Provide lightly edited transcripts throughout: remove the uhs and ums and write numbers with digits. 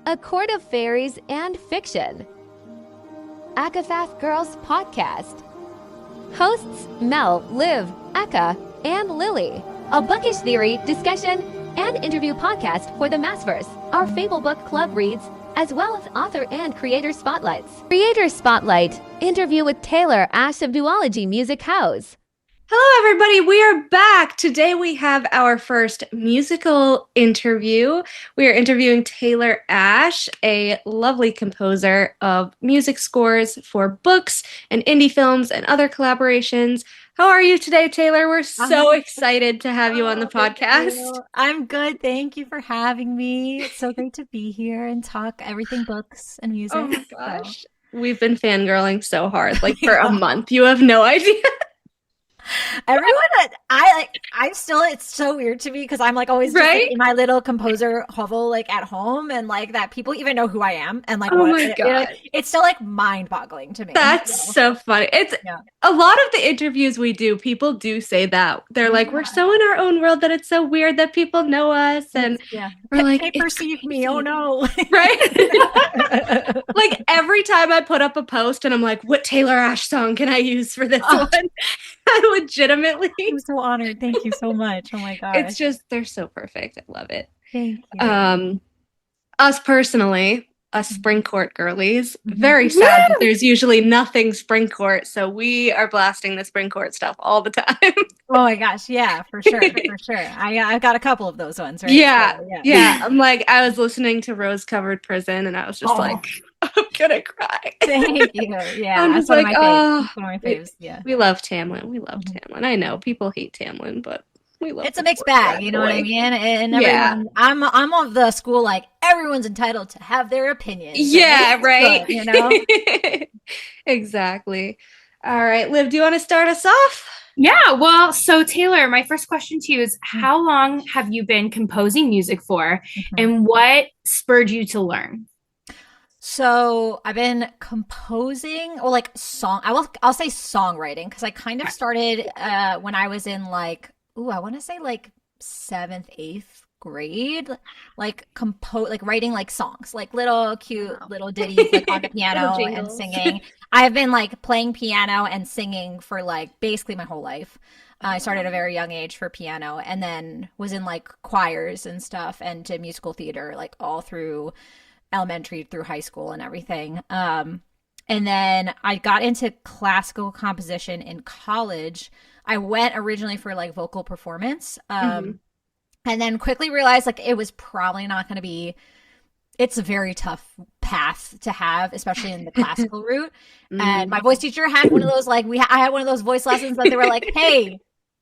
A Court of Fairies and Fiction. ACOTAR Girls Podcast. Hosts Mel, Liv, Aka, and Lily. A bookish theory, discussion, and interview podcast for the Massverse. Our Fable Book Club reads, as well as author and creator spotlights. Creator Spotlight. Interview with Taylor Ash of Duology Music House. Hello, everybody. We are back. Today we have our first musical interview. We are interviewing Taylor Ash, a lovely composer of music scores for books and indie films and other collaborations. How are you today, Taylor? We're so excited to have you on the podcast. I'm good. Thank you for having me. It's so great to be here and talk everything books and music. Oh my gosh. We've been fangirling so hard, like for a month. You have no idea. Everyone that I'm still, it's so weird to me because I'm like always just, like, in my little composer hovel like at home, and like that people even know who I am and like my God. You know, it's still like mind-boggling to me. That's so funny. It's a lot of the interviews we do, people do say that. They're like, we're so in our own world that it's so weird that people know us, and we're like, they perceive me. Oh no. Right? Like every time I put up a post and I'm like, what Taylor Ash song can I use for this one? I legitimately. I'm so honored. Thank you so much. Oh my gosh. It's just, they're so perfect. I love it. Thank you. Us personally, us Spring Court girlies, very sad that there's usually nothing Spring Court, so we are blasting the Spring Court stuff all the time. Oh my gosh, yeah, for sure, for sure. I've got a couple of those ones, right? Yeah, so, yeah. I'm like, I was listening to Rose Covered Prison, and I was just like, I'm gonna cry. Thank you. Yeah, I'm just that's like, one of my faves. Yeah, we love Tamlin. We love Tamlin. I know people hate Tamlin, but we love. It's a mixed bag, you know what I mean? And everyone, I'm of the school like everyone's entitled to have their opinions. Yeah, right. Good, you know. Exactly. All right, Liv, do you want to start us off? Yeah, well, so Taylor, my first question to you is, how long have you been composing music for, and what spurred you to learn? So I've been composing, or like I'll say songwriting, because I kind of started when I was in like, I want to say like 7th, 8th grade, like writing like songs, like little cute little ditties like on the piano and singing. I've been like playing piano and singing for like basically my whole life. I started at a very young age for piano, and then was in like choirs and stuff, and did musical theater like all through elementary through high school and everything. And then I got into classical composition in college. I went originally for like vocal performance, and then quickly realized like it was probably not going to be. It's a very tough path to have, especially in the classical route. And my voice teacher had one of those like I had one of those voice lessons that they were like, "Hey,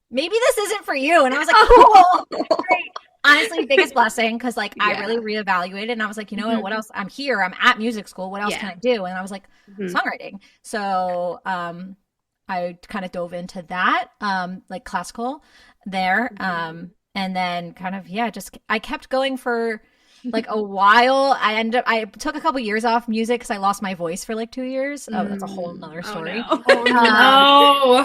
maybe this isn't for you," and I was like, "Cool." Great. Honestly, biggest blessing, because like I really reevaluated, and I was like, you know what else? I'm here. I'm at music school. What else can I do? And I was like, songwriting. So I kind of dove into that, like classical there. And then kind of, I kept going for like a while. I took a couple years off music because I lost my voice for like 2 years. Oh, that's a whole nother story. Oh,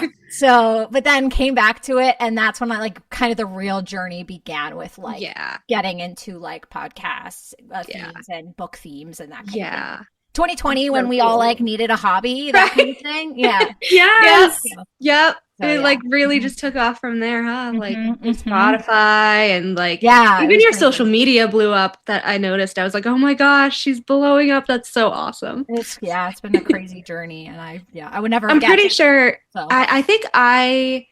no. So, but then came back to it, and that's when I like kind of the real journey began with like getting into like podcasts, themes and book themes and that kind of thing. 2020 when we all like needed a hobby, that kind of thing. Yeah. Yes. Yep. So, it like really just took off from there, huh? Like Spotify and like even your social media blew up. That I noticed. I was like, oh my gosh, she's blowing up. That's so awesome. It's been a crazy journey, and I would never. I'm pretty sure. So. I think I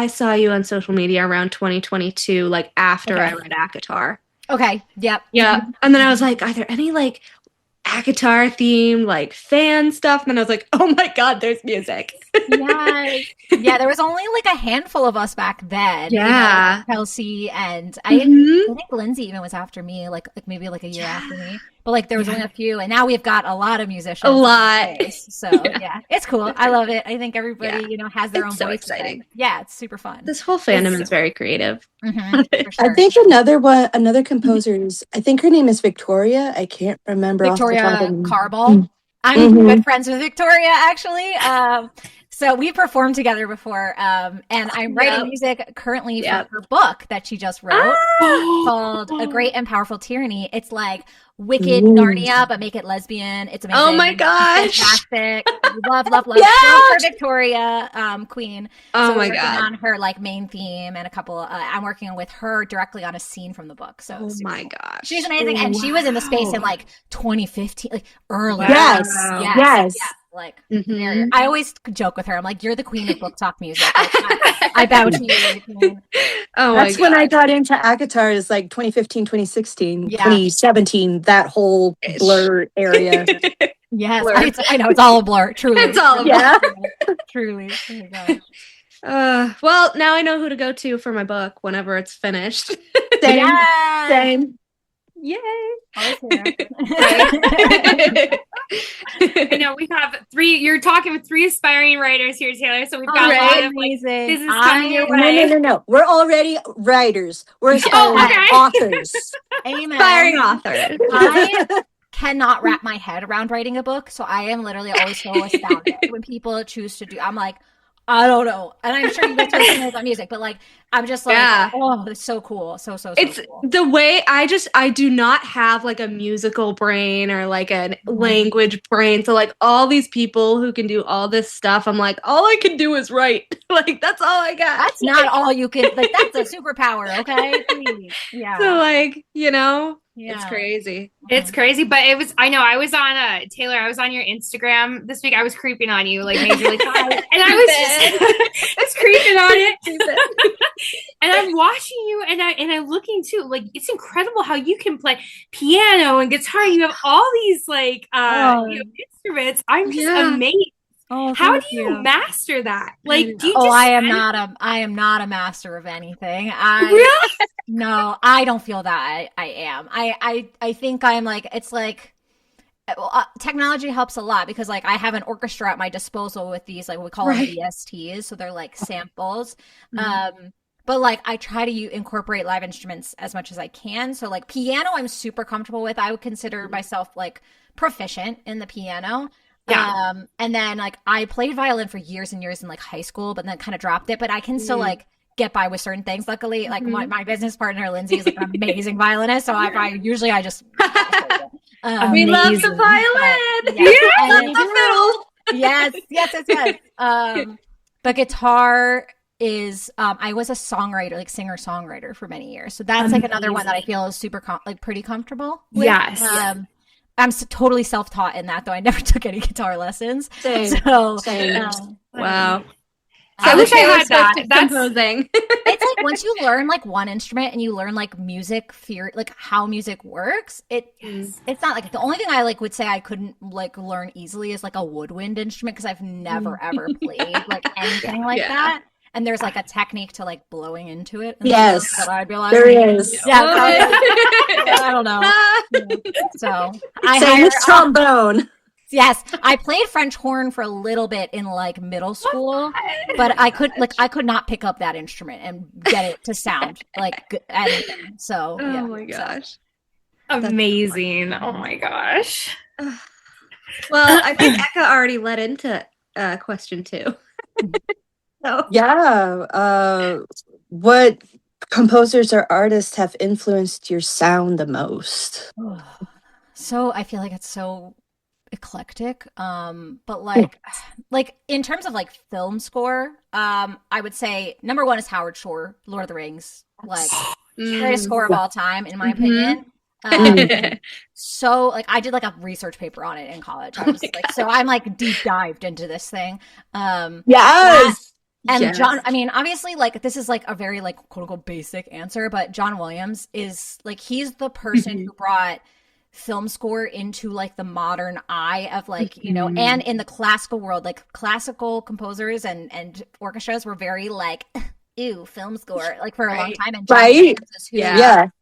saw you on social media around 2022, like after I read ACOTAR. Okay. Yep. Yeah. And then I was like, are there any like ACOTAR themed like fan stuff? And then I was like, oh my God, there's music. Yes. Yeah, there was only like a handful of us back then. Yeah. You know, like Kelsey and I think Lindsay even was after me, like maybe like a year after me. But like there was only a few, and now we've got a lot of musicians. A lot. So it's cool. I love it. I think everybody, has their own voice. Exciting. Yeah, it's super fun. This whole fandom is very creative. For sure. I think another composer is, I think her name is Victoria. I can't remember. Victoria Carball. I'm good friends with Victoria, actually. So we performed together before, and I'm writing music currently for her book that she just wrote called A Great and Powerful Tyranny. It's like wicked Narnia, but make it lesbian. It's amazing. Oh my gosh. It's fantastic. Love. Yes! For Victoria, Queen. Oh so my we're working God. on her like main theme and a couple, I'm working with her directly on a scene from the book. So Oh my gosh. she's amazing. And she was in the space in like 2015, like early. Yes. Like, Mhm. I always joke with her. I'm like, you're the queen of book talk music. Like, I bow to you. Oh That's my when I God. got into ACOTAR is like 2015, 2016, Yeah. 2017, that whole blur area. Yes, Blur. I know it's all a blur. Truly, It's all a blur. Yeah. Truly. Oh my gosh. Well, now I know who to go to for my book whenever it's finished. Same. Yes. Same. Yay. Always here. I know we have three. You're talking with three aspiring writers here, Taylor. So we've got a lot of like Amazing. business coming your way. No. We're already writers. We're aspiring okay. authors. Amen. Aspiring author. I cannot wrap my head around writing a book, so I am literally always so astounded when people choose to do. I'm like, I don't know, and I'm sure you guys are familiar about music, but like, I'm just like, oh, it's so cool, so It's cool. the way I do not have like a musical brain or like a language brain. So like all these people who can do all this stuff, I'm like, all I can do is write. Like that's all I got. That's not all you can. Like, that's a superpower, okay? Please. Yeah. So like, Yeah. it's crazy. It's crazy, but it was. I know. I was on Taylor. I was on your Instagram this week. I was creeping on you, like majorly, and I was just I was creeping on it, and I'm watching you, and I'm looking too. Like it's incredible how you can play piano and guitar. You have all these like instruments. I'm just amazed. Oh, how do you master that? Like, do you? I am not a master of anything. Really? No, I don't feel that I am. I think I'm like, it's like, technology helps a lot because like I have an orchestra at my disposal with these, like we call them VSTs. So they're like samples. But like I try to incorporate live instruments as much as I can. So like piano, I'm super comfortable with. I would consider myself like proficient in the piano. Yeah. And then like I played violin for years and years in like high school, but then kind of dropped it. But I can still like get by with certain things. Luckily, like my business partner Lindsay is like an amazing violinist, so I usually I just we love the violin. But, love the fiddle. Yes. But guitar is I was a songwriter, like singer-songwriter for many years, so that's like another one that I feel is super like pretty comfortable with. Yes. I'm totally self-taught in that, though I never took any guitar lessons. Same. So Wow. I wish I had that. That's composing. It's like once you learn like one instrument and you learn like music theory, like how music works, it's not like the only thing I like would say I couldn't like learn easily is like a woodwind instrument because I've never ever played like anything like that. And there's like a technique to like blowing into it. Yes, that I'd be like, there is. Yeah, I don't know. So Same with trombone. Yes, I played French horn for a little bit in like middle school, but I could not pick up that instrument and get it to sound like anything. So, oh my gosh. Amazing. Oh my gosh. Well, I think Eka already led into question 2. So. Yeah. What composers or artists have influenced your sound the most? So I feel like it's so eclectic. But like in terms of like film score, I would say number 1 is Howard Shore, Lord of the Rings. Like greatest score of all time, in my opinion. So like I did like a research paper on it in college. I was like, so I'm like deep dived into this thing. Yes. And John, I mean, obviously, like, this is, like, a very, like, quote-unquote basic answer, but John Williams is, like, he's the person who brought film score into, like, the modern eye of, like, you know, and in the classical world, like, classical composers and orchestras were very, like, ew, film score, like, for a long time. And John Williams is who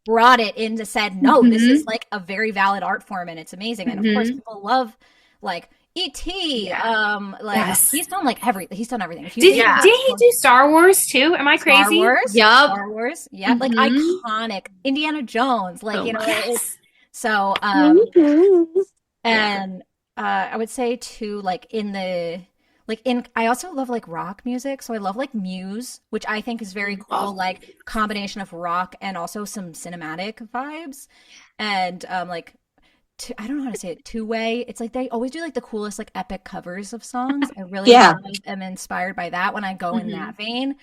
brought it in and said, no, this is, like, a very valid art form, and it's amazing. And, of course, people love, like, E.T. He's done like everything. He's done everything. Did he do Star Wars too? Am I crazy? Star Wars. Yup. Star Wars. Yeah, like iconic. Indiana Jones. Like so. And I would say too, like in the I also love like rock music. So I love like Muse, which I think is very cool, like combination of rock and also some cinematic vibes. And like I don't know how to say it, two-way. It's like they always do like the coolest like epic covers of songs. I really am inspired by that when I go in that vein.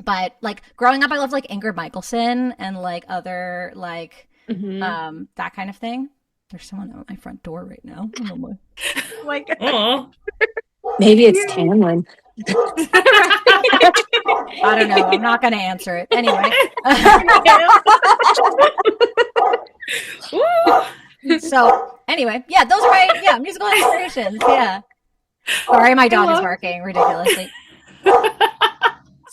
But like growing up, I loved like Ingrid Michaelson and like other like that kind of thing. There's someone at my front door right now. Oh my, Oh my God. Maybe it's Tamlin. I don't know. I'm not going to answer it. Anyway. So anyway, yeah, those are my musical inspirations. Yeah. Sorry, my dog is barking ridiculously.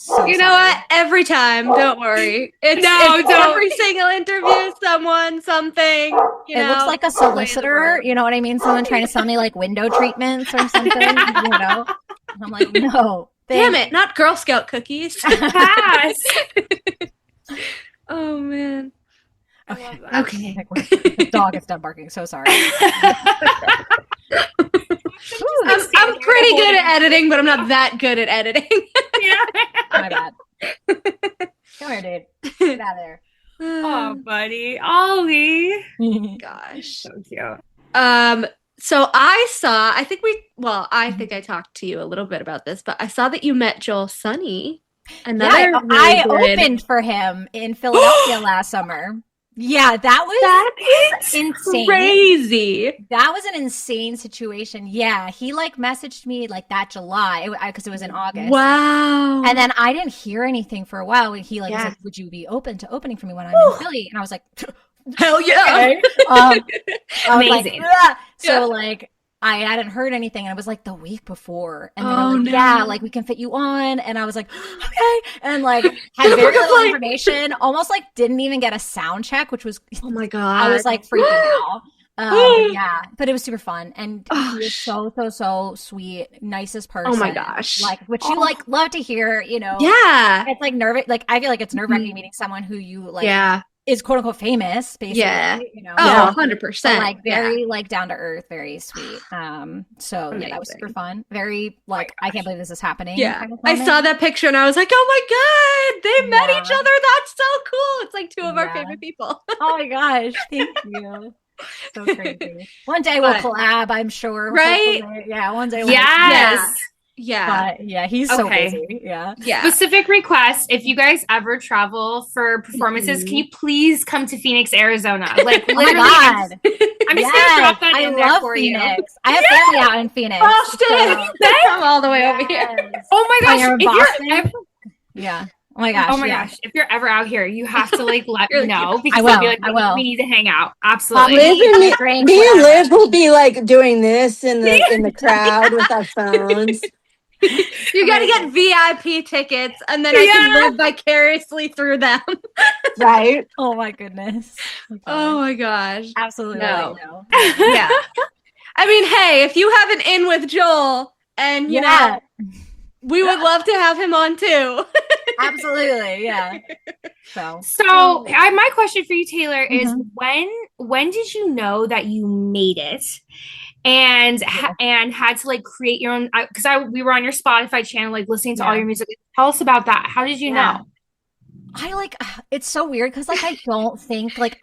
So you know what? Every time, don't worry. It's every single interview, someone, something. It looks like a solicitor. You know what I mean? Someone trying to sell me like window treatments or something. You know? And I'm like, no. Damn it! Not Girl Scout cookies. Oh man. Okay. The dog is done barking. So sorry. I'm pretty good at editing, but I'm not that good at editing. My bad. Come here, dude. Get out of there. Oh, buddy. Ollie. Gosh. So cute. So I think I talked to you a little bit about this, but I saw that you met Joel Sonny. I opened for him in Philadelphia last summer. Yeah, that is insane. Crazy. That was an insane situation. Yeah, he like messaged me like that July because it was in August. Wow. And then I didn't hear anything for a while. And he like was like, "Would you be open to opening for me when I'm in Philly?" And I was like, "Hell yeah!" Okay. Amazing. Like, so like I hadn't heard anything, and it was like the week before, and they were like, "Yeah, like we can fit you on," and I was like, "Okay," and like had very little information, almost like didn't even get a sound check, which was oh my God, I was like freaking out. Yeah, but it was super fun, and he is so sweet, nicest person. Oh my gosh, like which you like love to hear, you know? Yeah, it's like like I feel like it's nerve-wracking meeting someone who you like. Is quote unquote famous, basically. You know, 100%. Like very like down to earth, very sweet. So yeah, that was super fun. Very like I can't believe this is happening. Yeah, kind of I saw that picture and I was like, oh my God, they met each other. That's so cool. It's like two of our favorite people. Oh my gosh, thank you. So crazy. One day we'll collab, I'm sure. Right? Hopefully. Yeah, one day. Yes. Yeah. But yeah, he's so busy. Yeah. Specific request: if you guys ever travel for performances, can you please come to Phoenix, Arizona? Like literally, I'm just gonna drop that in there for Phoenix. you. I have family out in Phoenix. Austin, come all the way over here. Oh my gosh! If you're ever, Oh my gosh. Oh my gosh. If you're ever out here, you have to like let me know because I will. I'll be like, I will. We need to hang out. Absolutely. Me and Liv will be like doing this in the crowd with our phones. You got to get VIP tickets, and then I can live vicariously through them. Right? Oh my goodness. Oh my gosh. Absolutely. No. Yeah. I mean, hey, if you have an in with Joel, and you know, we would love to have him on too. Absolutely. Yeah. So my question for you, Taylor, is when did you know that you made it? And had to like create your own, because we were on your Spotify channel like listening to all your music. Tell us about that. How did you know? I like it's so weird because like I don't think like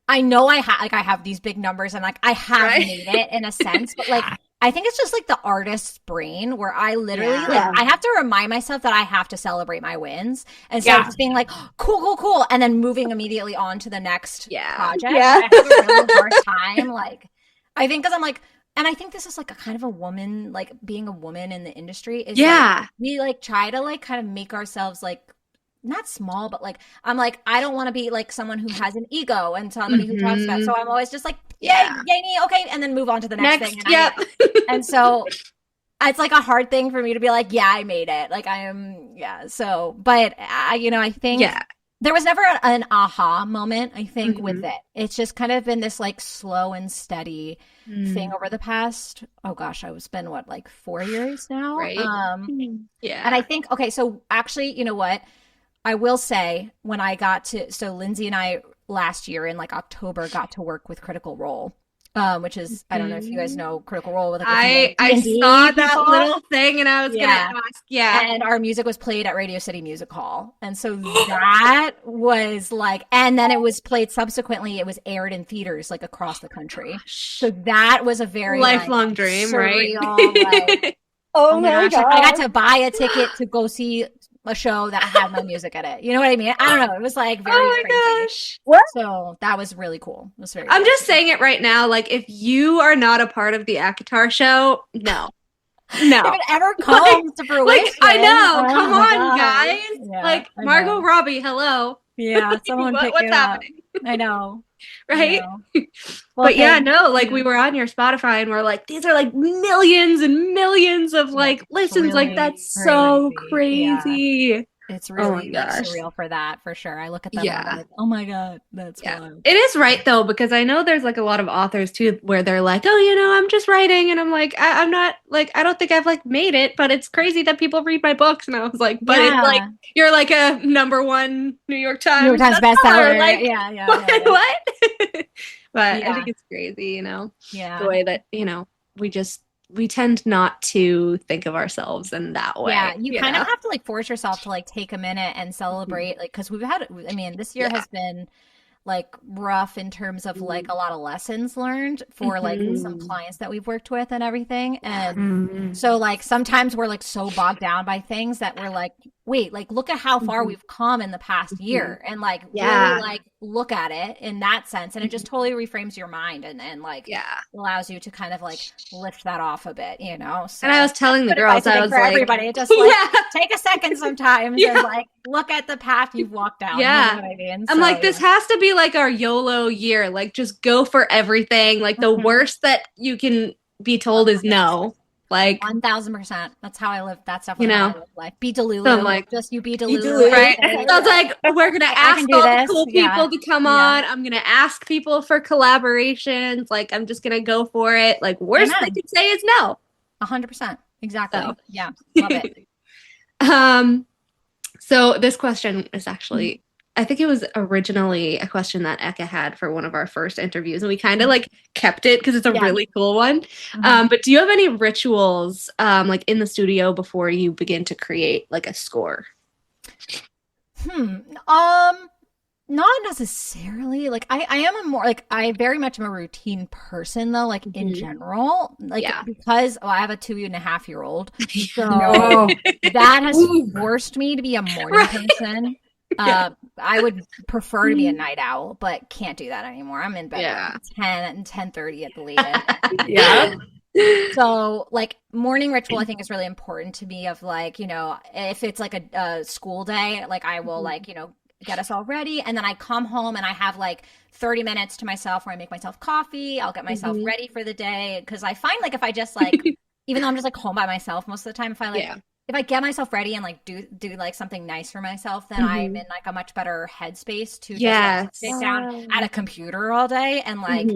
I know I have these big numbers and like I have made it in a sense, but like I think it's just like the artist's brain where I literally I have to remind myself that I have to celebrate my wins instead of just being like cool and then moving immediately on to the next project. I have a really hard time like I think because I'm like. And I think this is like a kind of a woman, like being a woman in the industry is like, we like try to like kind of make ourselves like not small, but like I'm like I don't want to be like someone who has an ego and somebody who talks about. So I'm always just like yay, okay, and then move on to the next thing. And so it's like a hard thing for me to be like, yeah, I made it. Like I am, So, but I think there was never an aha moment. I think with it, it's just kind of been this like slow and steady thing over the past. Oh gosh, it's been what like 4 years now, right? And I think so actually, you know what? I will say when I got to Lindsay and I last year in like October got to work with Critical Role. which is, I don't know if you guys know Critical Role with like I D&D saw that people. little thing and I was gonna ask. Yeah. And our music was played at Radio City Music Hall. And so that was like, and then it was played subsequently, it was aired in theaters like across the country. So that was a very lifelong like, dream, surreal, right? like, Oh my gosh, god! I got to buy a ticket to go see a show that had my music in it. You know what I mean? I don't know. It was like very crazy. Gosh. What? So that was really cool. It was very I'm cool. just saying it right now. Like, if you are not a part of the ACOTAR show, no. If it ever comes to fruition. Like, I know. Oh Come my on, God. guys. Yeah, like, I Margot know. Robbie, hello. Yeah, someone pick What's it happening? up. I know. Right? Well, but yeah, thank no, like you. we were on your Spotify and we're like, these are like millions and millions of like listens. really like, that's so crazy. crazy. It's Oh really my like, gosh. surreal for that, for sure. I look at them and Yeah. I'm like, oh my God, that's wild. It is right though, because I know there's like a lot of authors too where they're like, oh, you know, I'm just writing, and I'm like, I'm not like, I don't think I've like made it, but it's crazy that people read my books. And I was like, but it's like you're like a #1 New York Times bestseller. Like, yeah. what? But Yeah. I think it's crazy, you know, Yeah. the way that, you know, we tend not to think of ourselves in that way. Yeah, you kind know? of have to like force yourself to like take a minute and celebrate, like, because I mean, this year has been like rough in terms of like a lot of lessons learned for like some clients that we've worked with and everything. And so like sometimes we're like so bogged down by things that we're like, wait, like look at how far we've come in the past year, and like really like look at it in that sense, and it just totally reframes your mind and like allows you to kind of like lift that off a bit, you know. So and I was telling the girls, I was for like, everybody, just like take a second sometimes and like look at the path you've walked down. Yeah. You know what I mean? I'm like, this has to be like our YOLO year. Like, just go for everything. Like, the worst that you can be told is no. Like 1000%. That's how I live. That's definitely how I live life. Be Delulu. So I'm like, just you be Delulu. Delulu. right? So I was like, we're gonna ask do all this. the cool people to come on. I'm gonna ask people for collaborations. Like, I'm just gonna go for it. Like, worst they could say is no. 100%. Exactly. So. Yeah. Love it. So this question is actually, I think it was originally a question that Eka had for one of our first interviews, and we kind of like kept it because it's a really cool one. But do you have any rituals like in the studio before you begin to create like a score? Not necessarily. Like I am a more like I very much am a routine person though, like in general. Like because I have a 2.5-year-old. So that has forced me to be a morning person. I would prefer to be a night owl, but can't do that anymore. I'm in bed at 10 and 10:30 at the latest. So like morning ritual I think is really important to me, of like, you know, if it's like a school day, like I will like, you know, get us all ready, and then I come home and I have like 30 minutes to myself where I make myself coffee. I'll get myself ready for the day, because I find like if I just like even though I'm just like home by myself most of the time, if I like if I get myself ready and like do like something nice for myself, then I'm in like a much better headspace to just like, sit down at a computer all day and like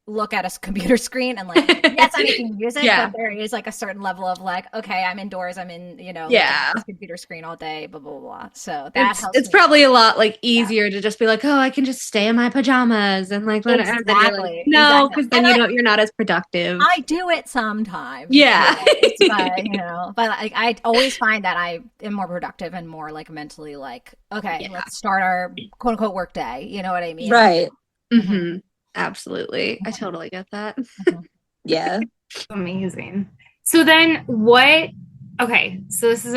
look at a computer screen and like, yes, I'm making music, but there is like a certain level of like, okay, I'm indoors, I'm in, you know, like, computer screen all day, blah, blah, blah. So that helps. It's probably a lot like easier to just be like, oh, I can just stay in my pajamas and like, exactly. No, because then you're not as productive. I do it sometimes. Yeah. But, you know, but like, I always find that I am more productive and more like mentally like, okay, let's start our quote unquote work day. You know what I mean? Right. Absolutely. I totally get that. Yeah. Amazing. So then okay, so this is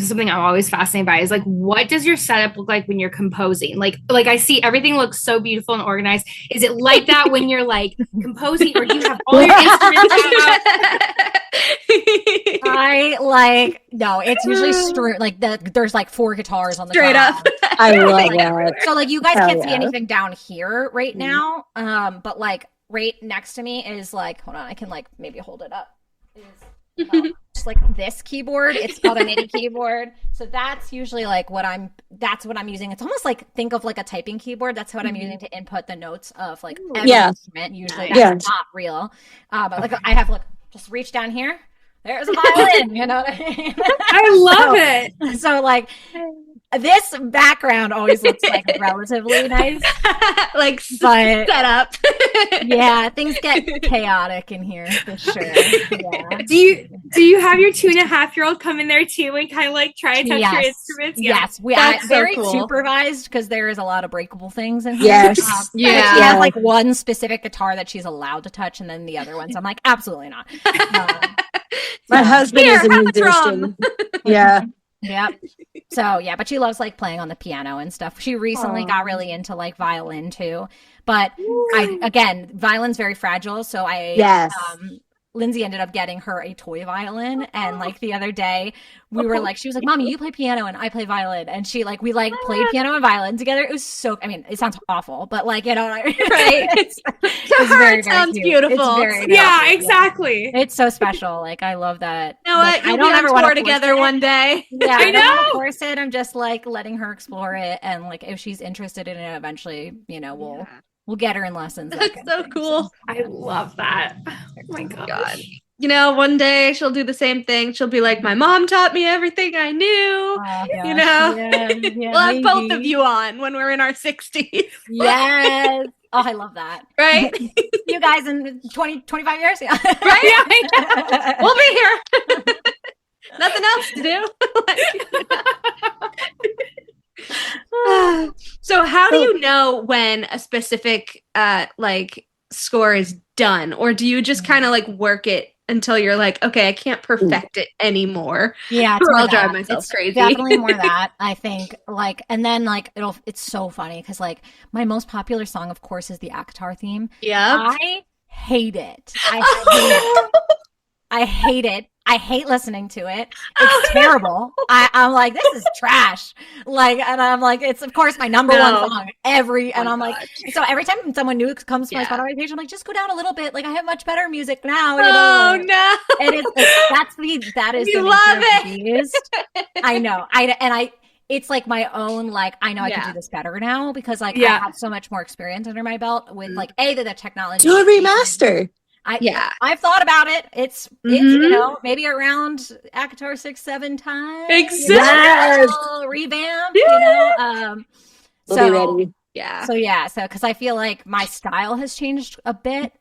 something I'm always fascinated by, is like, what does your setup look like when you're composing? Like I see everything looks so beautiful and organized. Is it like that when you're like composing, or do you have all your instruments out? No, it's usually straight, like there's like 4 guitars on the straight ground. up. I love that. So like you guys can't see anything down here right now. But like right next to me is like, hold on, I can like maybe hold it up. Just like this keyboard. It's called a MIDI keyboard. So that's usually like that's what I'm using. It's almost like, think of like a typing keyboard. That's what I'm using to input the notes of like every instrument. Usually that's not real. But like I have like just reach down here. There's a violin, you know what I mean? I love it. So like this background always looks like relatively nice, like but set up. yeah, things get chaotic in here for sure. Yeah. Do you have your 2.5-year-old come in there too and kind of like try to touch your instruments? Yeah. Yes, That's so very cool. supervised because there is a lot of breakable things in here. Yes. Yeah. She has like one specific guitar that she's allowed to touch, and then the other ones I'm like, absolutely not. My husband Here, is a have a drum. musician. Yeah. Yep. So yeah, but she loves like playing on the piano and stuff. She recently got really into like violin too. But violin's very fragile. So Yes. Lindsay ended up getting her a toy violin, and like the other day we were like, she was like, "Mommy, you play piano and I play violin," and we played piano and violin together. It was so, I mean, it sounds awful, but like, you know what I mean? Right. It's To her, it sounds cute. beautiful. It's very Yeah, cute. exactly. It's so special. Like, I love that. You know Like, what? You'll I don't be ever on want tour to together one day. Yeah, I I don't want to know. force it. I'm just like letting her explore it, and like if she's interested in it, eventually, we'll get her in lessons. that That's kind of so thing. cool. I love that. Oh my gosh. God. You know, one day she'll do the same thing. She'll be like, my mom taught me everything I knew. Oh, You gosh. know? Yeah, We'll have both of maybe. you on when we're in our 60s. Yes. Oh, I love that. Right? You guys in 20, 25 years? Yeah. Right? We'll be here. Nothing else to do. So how do you know when a specific like score is done, or do you just kind of like work it until you're like, okay, I can't perfect it anymore? Yeah, it's Or more I'll drive that. myself It's crazy. definitely more that, I think. Like, and then like it's so funny because like my most popular song, of course, is the ACOTAR theme. Yep. I hate it. I hate it. I hate listening to it. It's terrible. I'm like, this is trash. Like, and I'm like, it's of course my number one song and I'm like, so every time someone new comes to my Spotify page, I'm like, just go down a little bit. Like, I have much better music now. Oh like, no! It is. That is. You the love nature of it. the beast. I know. It's like my own, like, I know I can do this better now because like I have so much more experience under my belt with like the technology. Do a remaster. I've thought about it. It's maybe around ACOTAR 6-7 times. Exactly. Revamp. We'll be ready. Yeah. So because I feel like my style has changed a bit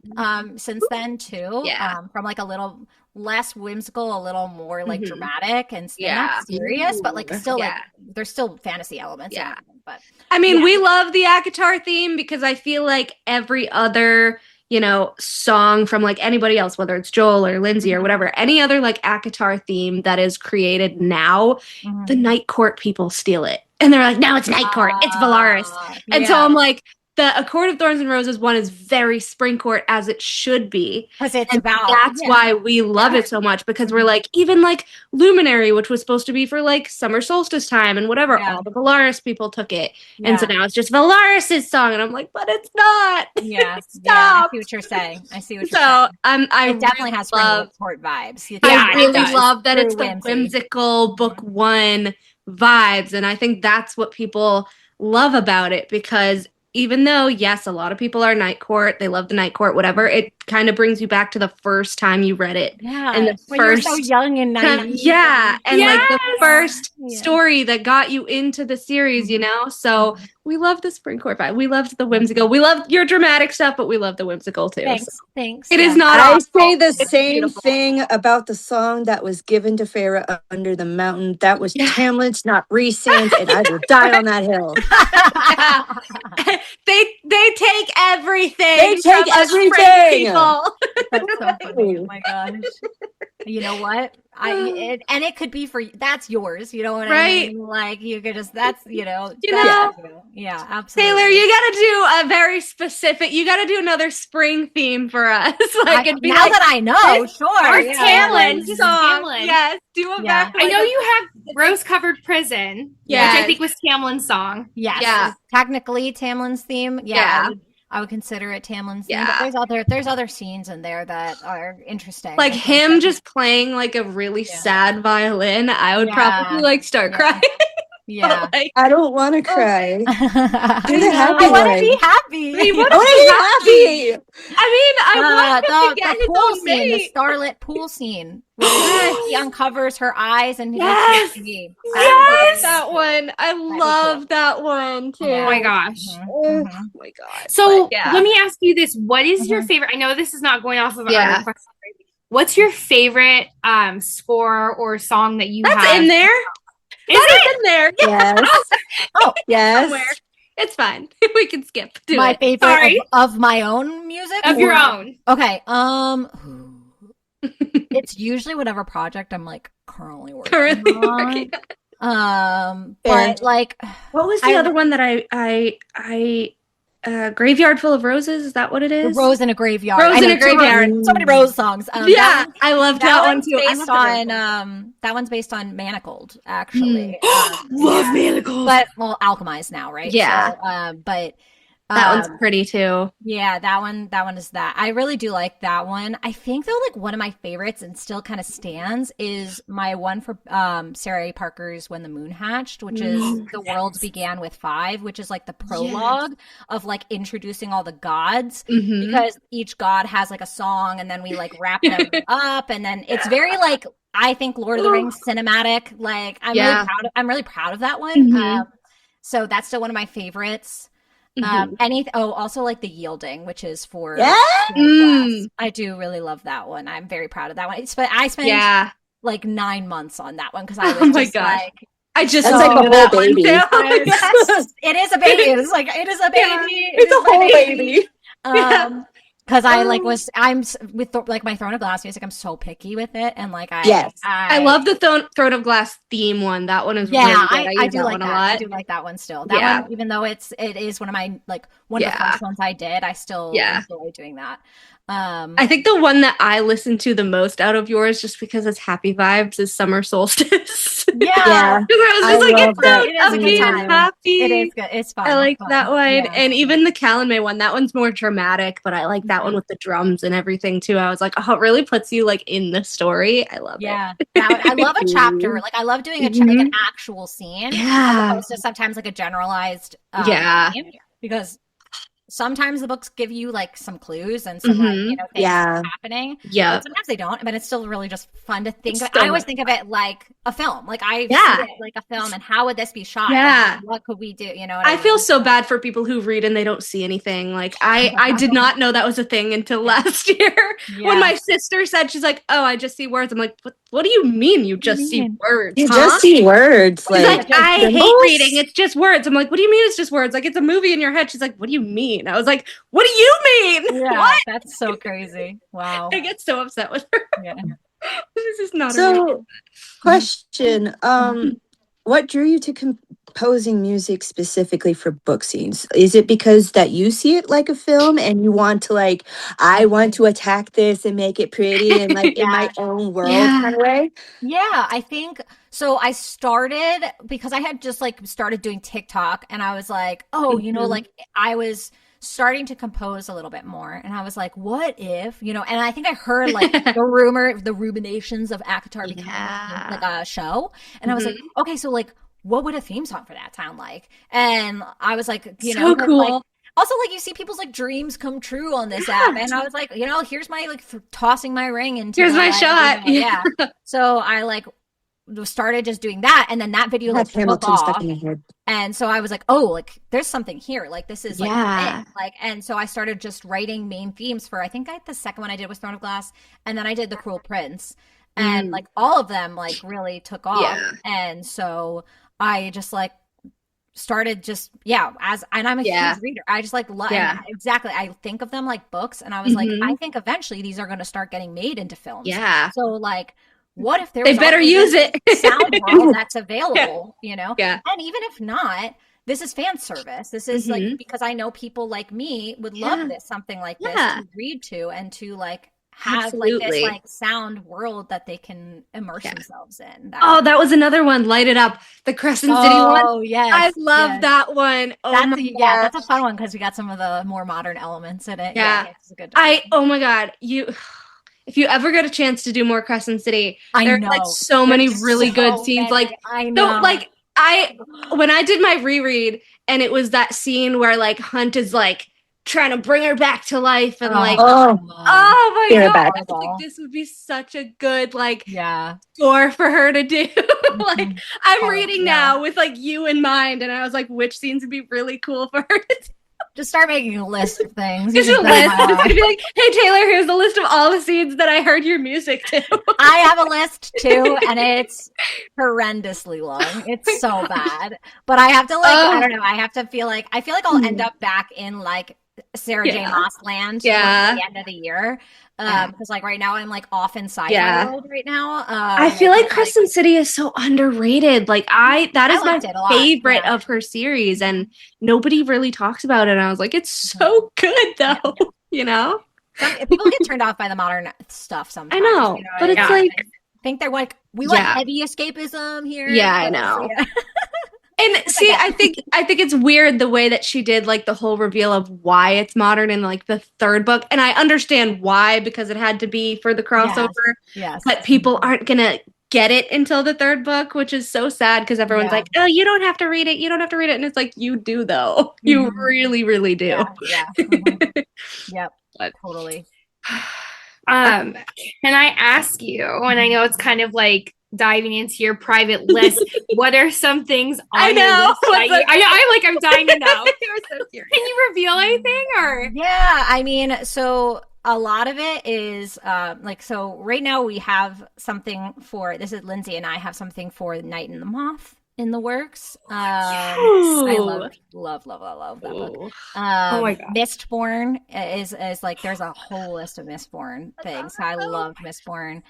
since then too. From like a little less whimsical, a little more like dramatic and not serious, but like still like there's still fantasy elements. Yeah. In it, but I mean, we love the ACOTAR theme because I feel like every other song from like anybody else, whether it's Joel or Lindsay or whatever, any other like ACOTAR theme that is created now, the Night Court people steal it. And they're like, no, it's Night Court. It's Valaris. And so I'm like, the A Court of Thorns and Roses one is very Spring Court as it should be. Because it's And about that's why we love it so much, because we're like, even like Luminary, which was supposed to be for like summer solstice time and whatever, all the Valaris people took it. And so now it's just Valaris' song. And I'm like, but it's not. Yeah. Stop. I see what you're saying. I see what you're saying. I It definitely really has Spring love, Court vibes. I really does. love that True it's the whimsy. whimsical book one vibes. And I think that's what people love about it, because even though, yes, a lot of people are Night Court, they love the Night Court, whatever, it kind of brings you back to the first time you read it. Yeah. And the when you're first so young and naive. and like the first Yeah. story that got you into the series, So we love the Spring Court vibe. We loved the whimsical. We love your dramatic stuff, but we love the whimsical too. Thanks. So. Thanks. It is Yeah. not I awful. say the It's same beautiful. thing about the song that was given to Farah under the mountain. That was Tamlin's, not Rhysand's, and I will die on that hill. They take everything. They take from us Spring everything. people. That's so funny. Oh my gosh. You know what? And it could be for that's yours. You know what I mean? Like you could just that's yeah, absolutely. Taylor, you got to do a very specific. You got to do another spring theme for us. Like it'd be now like that I know, sure. Or yeah. Tamlin Tamlin song. song. Yes, do a Yeah. back. I know you have Rose Covered Prison, which I think was Tamlin's song. Yes. Yeah. Technically Tamlin's theme. Yeah. I would consider it Tamlin's theme. Yeah. But there's other scenes in there that are interesting. Like I think him that- just playing like a really sad violin. I would probably like start Yeah. crying. Yeah. But, like, I don't want to cry. Do the happy I want to one. be happy. we I want want to be to be happy. I mean, I want him to get the his pool own scene, the mate. starlit pool scene, where Yes. he uncovers her eyes and he Yes. makes me. Yes, that one. I cool. love that one too. Yeah. Oh my gosh. Oh my god. So But, yeah. let me ask you this. What is your Mhm. favorite? I know this is not going off of Yeah. our question. What's your favorite score or song that you That's have? in there. Is it? In there. Yes. Oh, Yes. Somewhere. It's fine. We can skip. Do my it. favorite Sorry. of my own music Of your or- own. Okay. It's usually whatever project I'm like currently working Currently on. working. Fair. But like, What was the other one that I Graveyard Full of Roses? Is that what it The is? Rose in a Graveyard. Rose I in know a Graveyard. So many Rose songs. Yeah, I loved that one one's too. I based love the on that one's based on Manacled, actually. Love Manacles. But well, Alchemized now, right? Yeah. So, but That one's pretty too. yeah, that one is that. I really do like that one. I think though, like one of my favorites and still kind of stands is my one for Sarah A. Parker's When the Moon Hatched, which is The World Began with Five, which is like the prologue of like introducing all the gods because each god has like a song and then we like wrap them up and then it's very like I think Lord of the Rings cinematic. Like I'm really proud of that one. So that's still one of my favorites. Also like The Yielding, which is for I do really love that one. I'm very proud of that one. I spent like 9 months on that one because I was like I just That's like a whole baby. it is a baby. It's like it is a baby. It's a whole baby. Because I'm with like my Throne of Glass music. I'm so picky with it, and like I love the Throne of Glass theme one. That one is really good. I do like that one a lot. I do like that one still. That one, even though it is one of my one of the first ones I did, I still enjoy doing that. I think the one that I listen to the most out of yours, just because it's happy vibes, is Summer Solstice. Yeah. I was like, it's so it is a good time. happy. It is good. It's fun. I like fun. that one. Yeah. And even the Callan May one, that one's more dramatic, but I like that one with the drums and everything too. I was like, oh, it really puts you like in the story. I love it. I love a chapter. Like I love doing like an actual scene. As opposed to sometimes like a generalized theme, because sometimes the books give you like some clues and some like, things happening. Yeah. But sometimes they don't, but it's still really just fun to think of. I always think of it like a film. Like I see it like a film and how would this be shot? Yeah. And what could we do? You know what I feel so bad for people who read and they don't see anything. Like I did not know that was a thing until last year. When my sister said, she's like, oh, I just see words. I'm like, what do you mean you just see words? You just see words. Like I hate reading. It's just words. I'm like, what do you mean it's just words? Like it's a movie in your head. She's like, what do you mean? I was like, what do you mean? Yeah, what? That's so crazy. Wow. I get so upset with her. Yeah. This is not so. Question: what drew you to composing music specifically for book scenes? Is it because that you see it like a film and you want to like, I want to attack this and make it pretty and like in my own world kind of way? Yeah, I think so. I started because I had just like started doing TikTok and I was like, oh, like I was starting to compose a little bit more. And I was like, what if, and I think I heard like the ruminations of ACOTAR becoming like a show. And I was like, okay, so like, what would a theme song for that sound like? And I was like, so cool. Like, also, like you see people's like dreams come true on this app, and I was like, here's my like tossing my ring into. Here's my shot. Yeah. So I like started just doing that, and then that video like took off. And so I was like, oh, like there's something here. Like this is like it. Like, and so I started just writing main themes for. I think the second one I did was Throne of Glass, and then I did The Cruel Prince, and like all of them like really took off. And so I just like started just and I'm a huge reader. I just like love exactly. I think of them like books, and I was like, I think eventually these are going to start getting made into films. Yeah. So like, what if there was they better use it sound world that's available? Yeah. And even if not, this is fan service. This is like because I know people like me would love this something like this to read to and to like have like this like sound world that they can immerse themselves in. That was another one. Light It Up, the Crescent City one. Oh yes, I love that one. That's a fun one because we got some of the more modern elements in it. It's a good. Oh my god, if you ever get a chance to do more Crescent City, there's like so many really good scenes. Like I know. Like when I did my reread and it was that scene where like Hunt is like trying to bring her back to life and like Oh, oh my Very god, bad. I was like this would be such a good like Yeah. score for her to do. Like Mhm. I'm Oh, reading yeah. now with like you in mind, and I was like, which scenes would be really cool for her to do? Just start making a list of things. Just You a just list. have I'd be like, hey Taylor, here's a list of all the scenes that I heard your music to. I have a list too, and it's horrendously long. It's so bad. But I have to like, I don't know, I feel like I'll end up back in like Sarah J. Maas land towards the end of the year. Because like right now I'm like off in sci-fi world right now. I feel like Crescent City is so underrated. Like that is my liked it a lot. favorite of her series, and nobody really talks about it. And I was like, it's so good though, you know? People get turned off by the modern stuff sometimes. I know, you know but what it's I mean? like I think they're like, we want heavy escapism here. Yeah, I know. And see, I think it's weird the way that she did like the whole reveal of why it's modern in like the third book. And I understand why, because it had to be for the crossover. Yes. But people aren't gonna get it until the third book, which is so sad because everyone's like, oh, you don't have to read it. You don't have to read it. And it's like, you do though. You really, really do. Yeah. Yep. Totally. Can I ask you, and I know it's kind of like diving into your private list, what are some things on your list I'm dying to know. You're so curious. Can you reveal anything or? Yeah, I mean, so a lot of it is so right now we have something for, this is Lindsay and I have something for Night and the Moth in the works. I love that book. Oh my god. Mistborn is like, there's a whole list of Mistborn things. I loved Mistborn.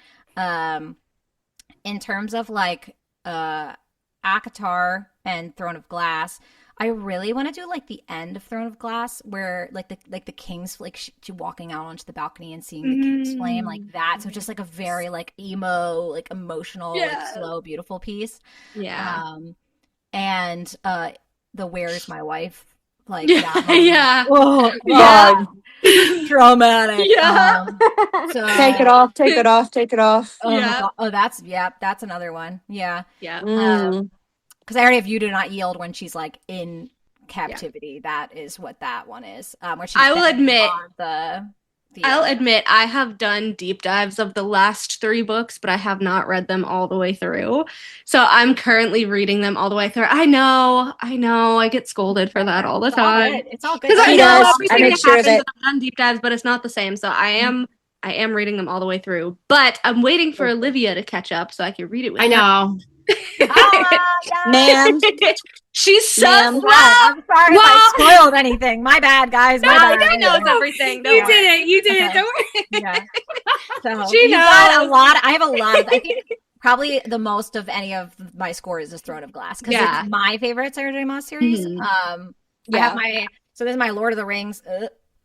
In terms of like ACOTAR and Throne of Glass, I really want to do like the end of Throne of Glass, where like the king's like walking out onto the balcony and seeing the king's flame, like that. So just like a very like emo, like emotional, like slow, beautiful piece. Yeah. And the Where's My Wife? Like yeah. Oh, Yeah. Traumatic. Yeah. So, Take it off. Take it off. Take it off. Oh, my God. That's another one. Yeah. Yeah. Because I already have You Do Not Yield when she's like in captivity. That is what that one is. Where she's I will admit, I'll admit I have done deep dives of the last 3 books, but I have not read them all the way through. So I'm currently reading them all the way through. I know. I get scolded for that all the time. It's all good. Because I know everything make that sure happens that- and I've done deep dives, but it's not the same. So I am reading them all the way through. But I'm waiting for Olivia to catch up so I can read it with her. I know. Ma'am. She's so I'm sorry if I spoiled anything. My bad, guys. My bad. I know it's everything. You did it. Okay. Don't worry. Yeah. So She you've got knows. a lot. I have a lot. I think probably the most of any of my scores is Throne of Glass because it's my favorite Sarah J. Maas series. I have this is my Lord of the Rings.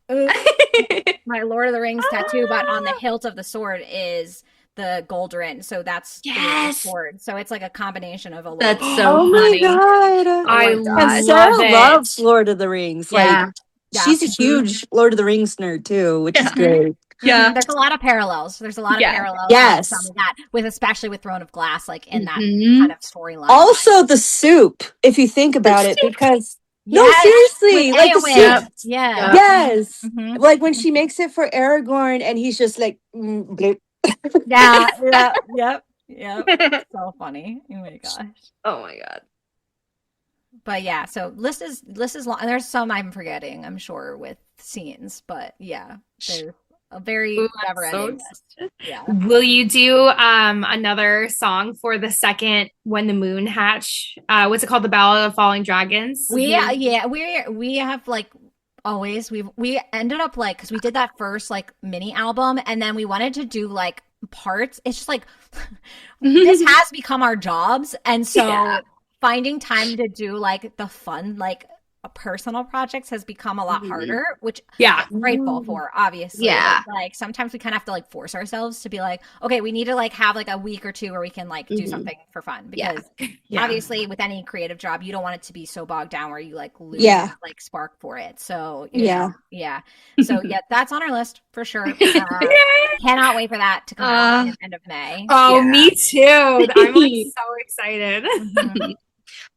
My Lord of the Rings tattoo, but on the hilt of the sword is the Goldrin, so that's the sword. So it's like a combination of a Lord. That's so Oh my funny. god. I And love Sarah it. loves Lord of the Rings. Yeah. Like she's a huge Lord of the Rings nerd too, which is great. Yeah. There's a lot of parallels. There's a lot of parallels. Yes. With some of that, especially with Throne of Glass, like in that kind of storyline. Also the soup, if you think about it, because no, Yes, seriously, with like the Eowyn. soup. Yeah. Yes. Mhm. Like when she makes it for Aragorn and he's just like bloop. Yep. So funny. Oh my gosh. Oh my god. But yeah, so list is long, and there's some I'm forgetting, I'm sure, with scenes, but yeah, there's a very never-ending list. Yeah. Will you do another song for the second When the Moon Hatch? What's it called? The Ballad of Falling Dragons? We have like always we ended up like, because we did that first like mini album and then we wanted to do like parts. It's just like this has become our jobs, and so finding time to do like the fun like personal projects has become a lot harder, which I'm grateful for, obviously. But, like sometimes we kind of have to like force ourselves to be like, okay, we need to like have like a week or two where we can like do something for fun, because obviously with any creative job you don't want it to be so bogged down where you like lose like spark for it. So so that's on our list for sure. Cannot wait for that to come out at the end of May. Me too. I'm like so excited.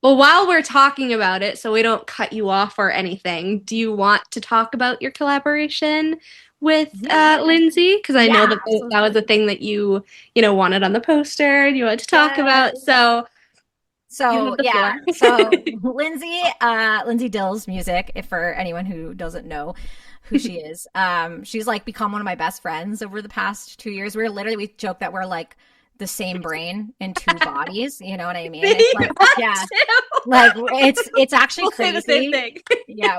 Well, while we're talking about it, so we don't cut you off or anything, do you want to talk about your collaboration with Lindsay? Because I know that that was a thing that you wanted on the poster and you wanted to talk about. So you have the floor. So Lindsay Dill's music, if for anyone who doesn't know who she is, she's like become one of my best friends over the past 2 years. We joke that we're like the same brain in two bodies. You know what I mean? It's like, yeah, like it's actually We'll crazy. say the same thing. Yeah,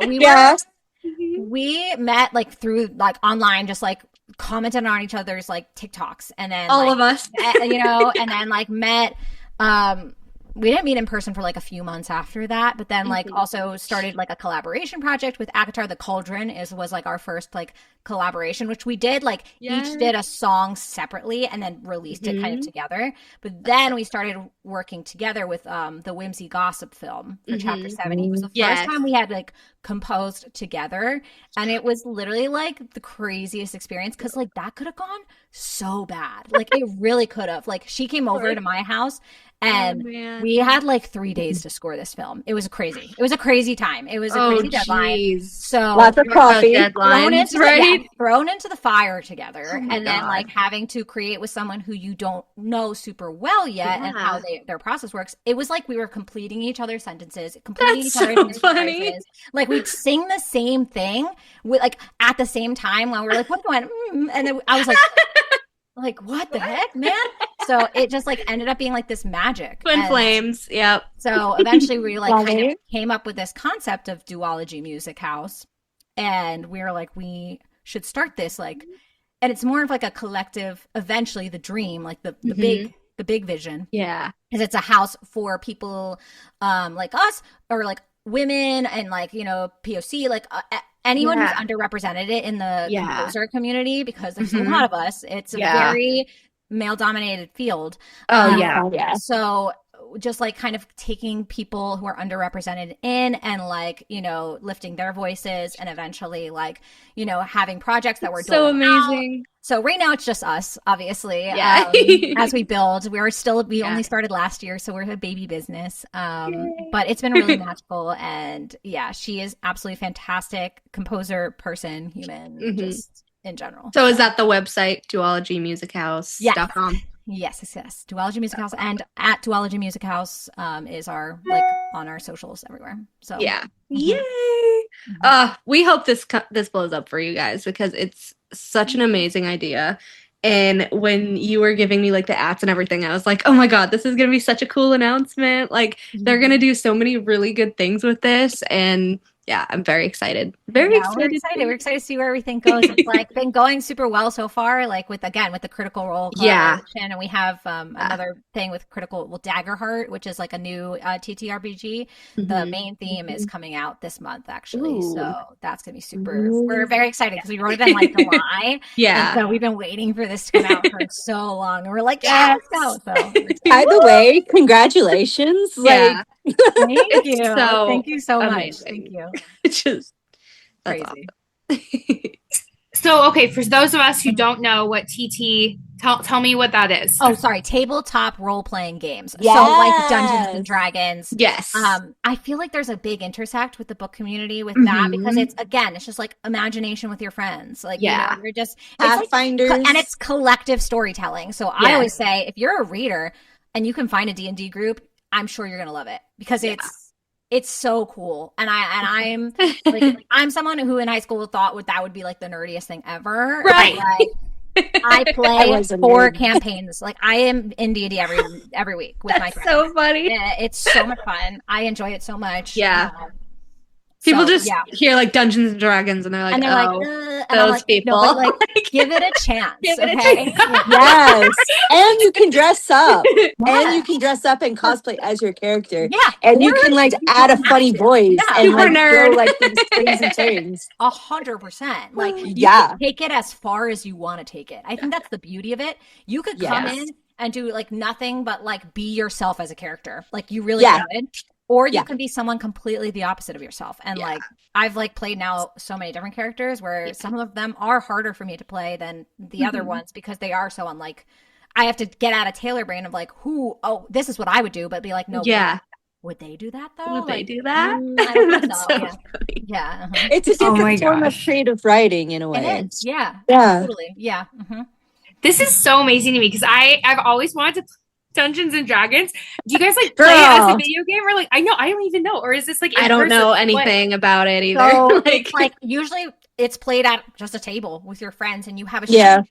we met like through like online, just like commented on each other's like TikToks, and then all of us, and then like met. We didn't meet in person for like a few months after that, but then like also started like a collaboration project with ACOTAR. The Cauldron was like our first like collaboration, which we did like each did a song separately and then released it kind of together. But then we started working together with the Whimsy Gossip film for Chapter 70. It was the first time we had like composed together, and it was literally like the craziest experience because like that could have gone so bad. Like it really could have. Like she came over to my house. And we had like 3 days to score this film. It was crazy. It was a crazy time. It was a crazy deadline. So lots of coffee, thrown into the fire together, and then like having to create with someone who you don't know super well yet and how their process works. It was like we were completing each other's sentences, completing each other's phrases. Like we'd sing the same thing with like at the same time while we were like, what's going on? And then I was like, what the heck, man? So it just like ended up being like this magic. Twin flames. Yep. So eventually we like kind of came up with this concept of Duology Music House. And we were like, we should start this like, and it's more of like a collective, eventually the dream, like the big vision. Yeah. Because it's a house for people like us or like women and like, POC, like anyone who's underrepresented in the composer community, because there's a lot of us. It's a very male-dominated field. So just like kind of taking people who are underrepresented in and like, lifting their voices and eventually like, having projects that we're doing. So amazing. So right now it's just us, obviously, as we build. We only started last year, so we're a baby business. But it's been really magical. And she is absolutely fantastic composer, person, human, just in general. So is that the website, duologymusichouse.com? Yes. Duology Music House, and at Duology Music House is our like on our socials everywhere. So yay! We hope this blows up for you guys because it's such an amazing idea. And when you were giving me like the ads and everything, I was like, oh my god, this is gonna be such a cool announcement. Like they're gonna do so many really good things with this, and I'm very excited. We're excited to see where everything goes. It's like been going super well so far, like with the Critical Role collaboration. And we have another thing with Daggerheart, which is like a new TTRPG. The main theme is coming out this month, actually. So that's going to be super. We're very excited because we wrote it in like July. And so we've been waiting for this to come out for so long. And we're like, let's go. So, by the way, congratulations. Thank you. Thank you so much. Thank you. It's just crazy. Awesome. So, okay, for those of us who don't know what TT, tell me what that is. Oh, sorry, tabletop role-playing games. So, like Dungeons and Dragons. Yes. I feel like there's a big intersect with the book community with that because it's just like imagination with your friends. Like, you're just Pathfinders, and it's collective storytelling. So, I always say if you're a reader and you can find a D&D group, I'm sure you're gonna love it because it's so cool. And I'm like I'm someone who in high school thought that would be like the nerdiest thing ever. Right. Like, I play 4 campaigns. Like I am in D&D every week with my friends. So funny. It's so much fun. I enjoy it so much. Yeah. People hear like Dungeons and Dragons and they're like, those people. No, but, like, give it a chance. Okay. Yes. And you can dress up. And you can dress up and cosplay as your character. Yeah. And you can like add a funny voice and like nerd. go like these crazy things. 100%. Like you can take it as far as you want to take it. I think that's the beauty of it. You could come in and do like nothing but like be yourself as a character. Like you really could. Or you can be someone completely the opposite of yourself. And like, I've like played now so many different characters where some of them are harder for me to play than the other ones because they are so unlike, I have to get out of Taylor brain of like, this is what I would do, but be like, no, would they do that though? Would they Like, do that? I don't think That's so. so Yeah. funny. Yeah. It's a Oh my different form of gosh. creative writing in a It way. is. Yeah. Yeah. Totally. Yeah. This is so amazing to me because I've always wanted to play Dungeons and Dragons. Do you guys like Girl. play it as a video game or like I don't even know, or is this like in I don't person? know What- anything about it either. So it's like usually it's played at just a table with your friends, and you have a Yeah. sheet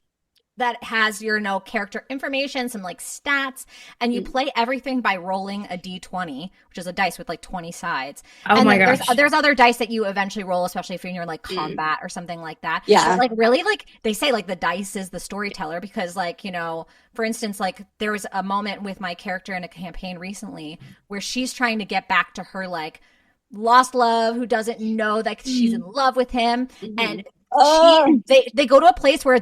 that has your character information, some like stats, and you play everything by rolling a d20, which is a dice with like 20 sides. Oh And my then gosh. there's other dice that you eventually roll, especially if you're in like combat or something like that. Yeah. But, like really, like they say, like the dice is the storyteller because, like, for instance, like there was a moment with my character in a campaign recently where she's trying to get back to her like lost love who doesn't know that she's in love with him, and they go to a place where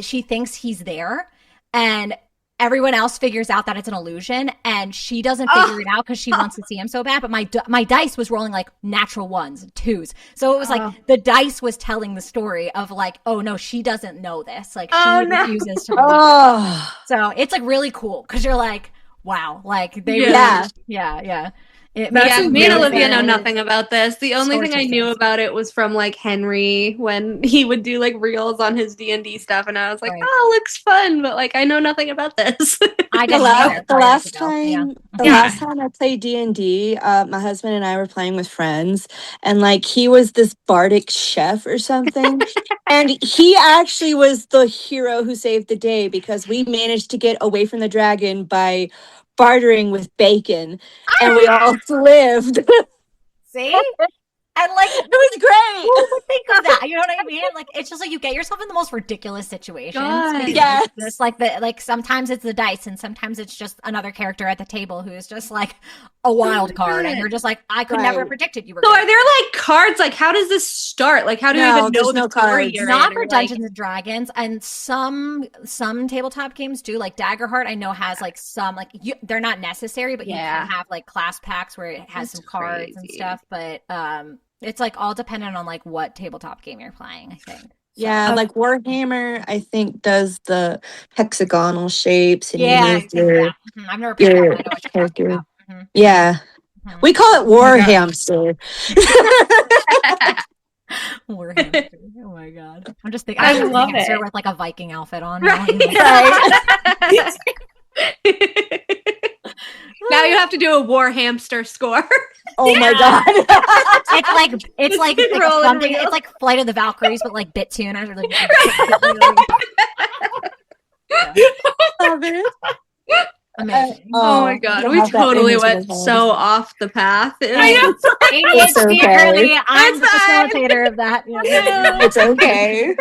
she thinks he's there, and everyone else figures out that it's an illusion, and she doesn't figure it out because she wants to see him so bad. But my dice was rolling like natural ones, twos, so it was like the dice was telling the story of like, oh no, she doesn't know this, like she refuses to believe it. Oh. So it's like really cool because you're like, wow, like they Yeah. yeah. It That's makes Yeah, it me and really Olivia know fun. nothing about this. The only thing I knew about it was from like Henry when he would do like reels on his D&D stuff, and I was like, Right. oh, looks fun, but like I know nothing about this. I The didn't either. last Probably years ago. time, the last time I played D&D, my husband and I were playing with friends, and like he was this bardic chef or something, and he actually was the hero who saved the day because we managed to get away from the dragon by bartering with bacon, and we all lived. See? And like, It was great. who would think of that? You know what I mean? Like, it's just like you get yourself in the most ridiculous situations. God. because Yes. it's just like sometimes it's the dice, and sometimes it's just another character at the table who's just like a wild card, and you're just like, I could never have Right. predicted you were. So gonna are there like cards? Like how does this start? Like how do you No, even know there's the no story cards. you're Not in? for Or, like- Dungeons and Dragons, and some tabletop games do. Like Daggerheart, I know has like some they're not necessary, but you Yeah. can have like class packs where it has That's some cards and crazy. stuff. But it's like all dependent on like what tabletop game you're playing, I think. So- Yeah, like Warhammer, I think does the hexagonal shapes and yeah, you move your Mhm. I've never played that, your but I know what you're talking character. about. Mhm. Yeah, Mhm. we call it war gosh. hamster. Warhammer. Oh my god! I'm just thinking. I I'm love hamster it. with like a Viking outfit on. Right. Now you have to do a war hamster score. Oh my god! It's like Rolling something. reels. It's like Flight of the Valkyries, but like bit tuners. Or like, Love it. amazing. Oh my god, don't we have that totally image in went my head. so off the path. I know. It's ADHD, okay. apparently, I'm the It's fine. facilitator of that. It's okay.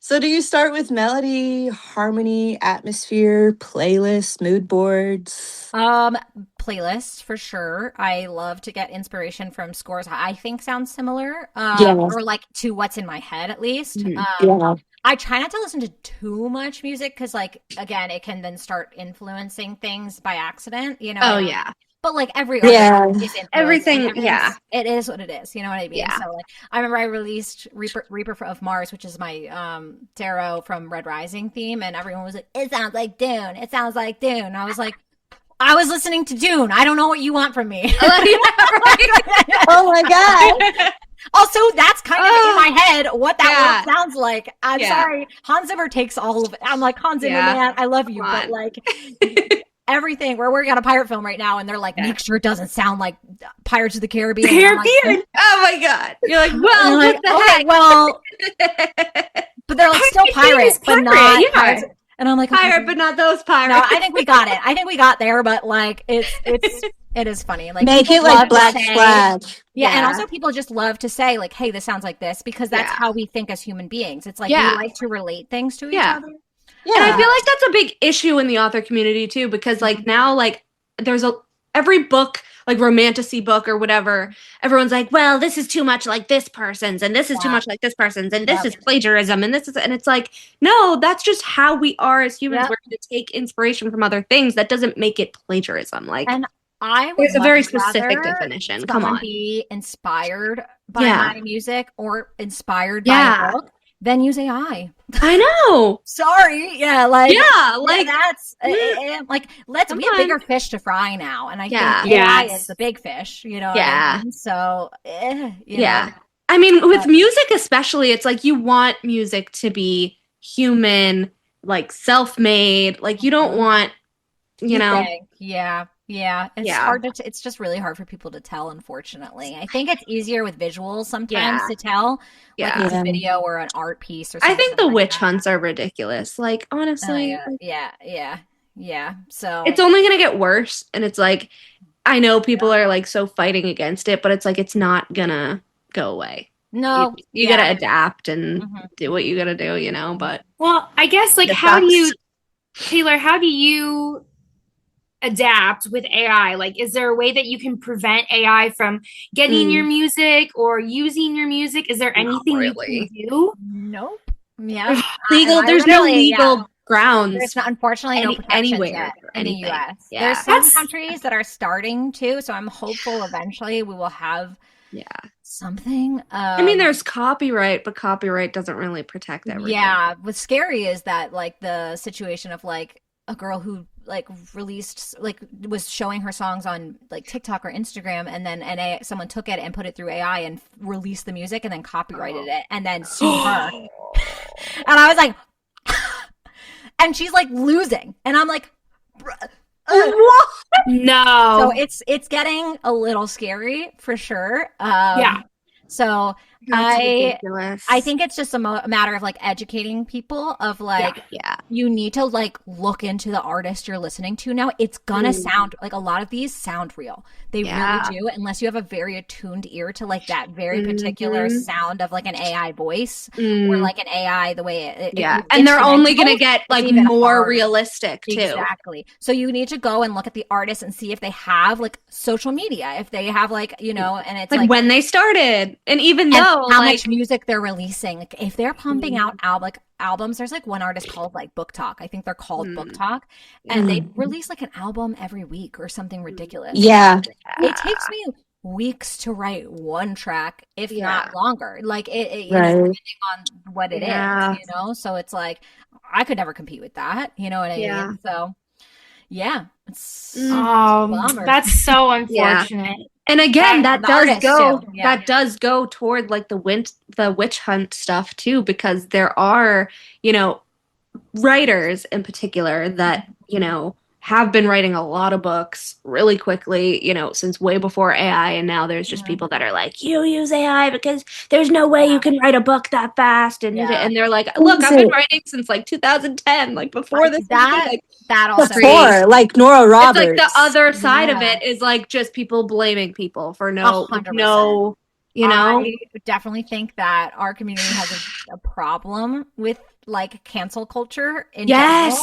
So, do you start with melody, harmony, atmosphere, playlist, mood boards? Playlist for sure. I love to get inspiration from scores I think sound similar, Yeah. or like to what's in my head at least. Yeah. I try not to listen to too much music because, like, again, it can then start influencing things by accident. You know? Oh yeah. But like every Yeah. artist is influenced, Everything, and yeah. it is what it is. You know what I mean? Yeah. So like, I remember I released Reaper of Mars, which is my tarot from Red Rising theme, and everyone was like, "It sounds like Dune. It sounds like Dune." And I was like, "I was listening to Dune. I don't know what you want from me." Oh my god! Also, that's kind of in my head what that Yeah. word sounds like. I'm Yeah. sorry, Hans Zimmer takes all of it. I'm like, Hans Zimmer, Yeah. man, I love you, Come but on. like everything. We're working on a pirate film right now, and they're like, make sure it doesn't sound like Pirates of the Caribbean. And I'm like, Caribbean. Oh my god. You're like, and well, I'm like, what the okay, heck? well, but they're like still Pirate pirates, is but pirate, not yeah. pirates. And I'm like, okay, Pirate, but not those no, pirates. I think we got it. I think we got there, but like, it is funny. Like, Make people it like love to Black say- Flag. Yeah, and Yeah. also people just love to say like, "Hey, this sounds like this," because that's Yeah. how we think as human beings. It's like Yeah. we like to relate things to each Yeah. other. Yeah. And I feel like that's a big issue in the author community too, because like now, like there's every book, like romantasy book or whatever, everyone's like, well, this is too much like this person's, and this is too Yeah. much like this person's, and this Yep. is plagiarism, and it's like, no, that's just how we are as humans. Yep. We're going to take inspiration from other things. That doesn't make it plagiarism. Like And I would there's a very much specific rather definition. Come someone on. be inspired by Yeah. my music or inspired by Yeah. a book than use AI. I know. Sorry. Yeah, like that's like we have bigger fish to fry now, and I think AI is the big fish, you know what I mean? So you know. I mean, with music especially, it's like you want music to be human, like self-made. Like you don't want, you know. Think. Yeah. It's hard to. It's just really hard for people to tell. Unfortunately, I think it's easier with visuals sometimes to tell, like it's a video or an art piece or something. I think the witch hunts are ridiculous. Like honestly, yeah. So it's only gonna get worse, and it's like I know people are like so fighting against it, but it's like it's not gonna go away. No, you gotta adapt and do what you gotta do, you know. But well, I guess like Taylor, how do you adapt with AI? Like, is there a way that you can prevent AI from getting your music or using your music? Is there anything you can do? Nope. Yeah. There's no legal grounds. There's not, unfortunately, no protections anywhere yet in the US. Yeah. There's some countries that are starting to, so I'm hopeful eventually we will have something. I mean, there's copyright, but copyright doesn't really protect everything. Yeah. What's scary is that like the situation of like a girl who like released like was showing her songs on like TikTok or Instagram, and then someone took it and put it through AI and released the music and then copyrighted it and then sued her. And I was like, and she's like losing, and I'm like, no. So it's getting a little scary for sure. So I think it's just a matter of like educating people of like you need to like look into the artist you're listening to now. It's gonna sound like a lot of these sound real. They really do, unless you have a very attuned ear to like that very particular sound of like an AI voice or like an AI the way it and they're only gonna get like more realistic too. Exactly. So you need to go and look at the artist and see if they have like social media, if they have like, you know, and it's like when they started, and even though how much music they're releasing. Like if they're pumping out albums, there's like one artist called like Book Talk. I think they're called Book Talk, and they release like an album every week or something ridiculous. Yeah. It takes me weeks to write one track, if not longer. Like it you know, depending on what it is, you know. So it's like I could never compete with that. You know what I mean? So it's that's so unfortunate. And again, that does go toward like the witch hunt stuff too, because there are, you know, writers in particular that, you know, have been writing a lot of books really quickly, you know, since way before AI. And now there's just people that are like, you use AI because there's no way you can write a book that fast. And they're like, look, I've been writing since like 200010, like before this. That also before, like Nora Roberts. It's like the other side of it is like just people blaming people for no, you know. I definitely think that our community has a problem with like cancel culture in general.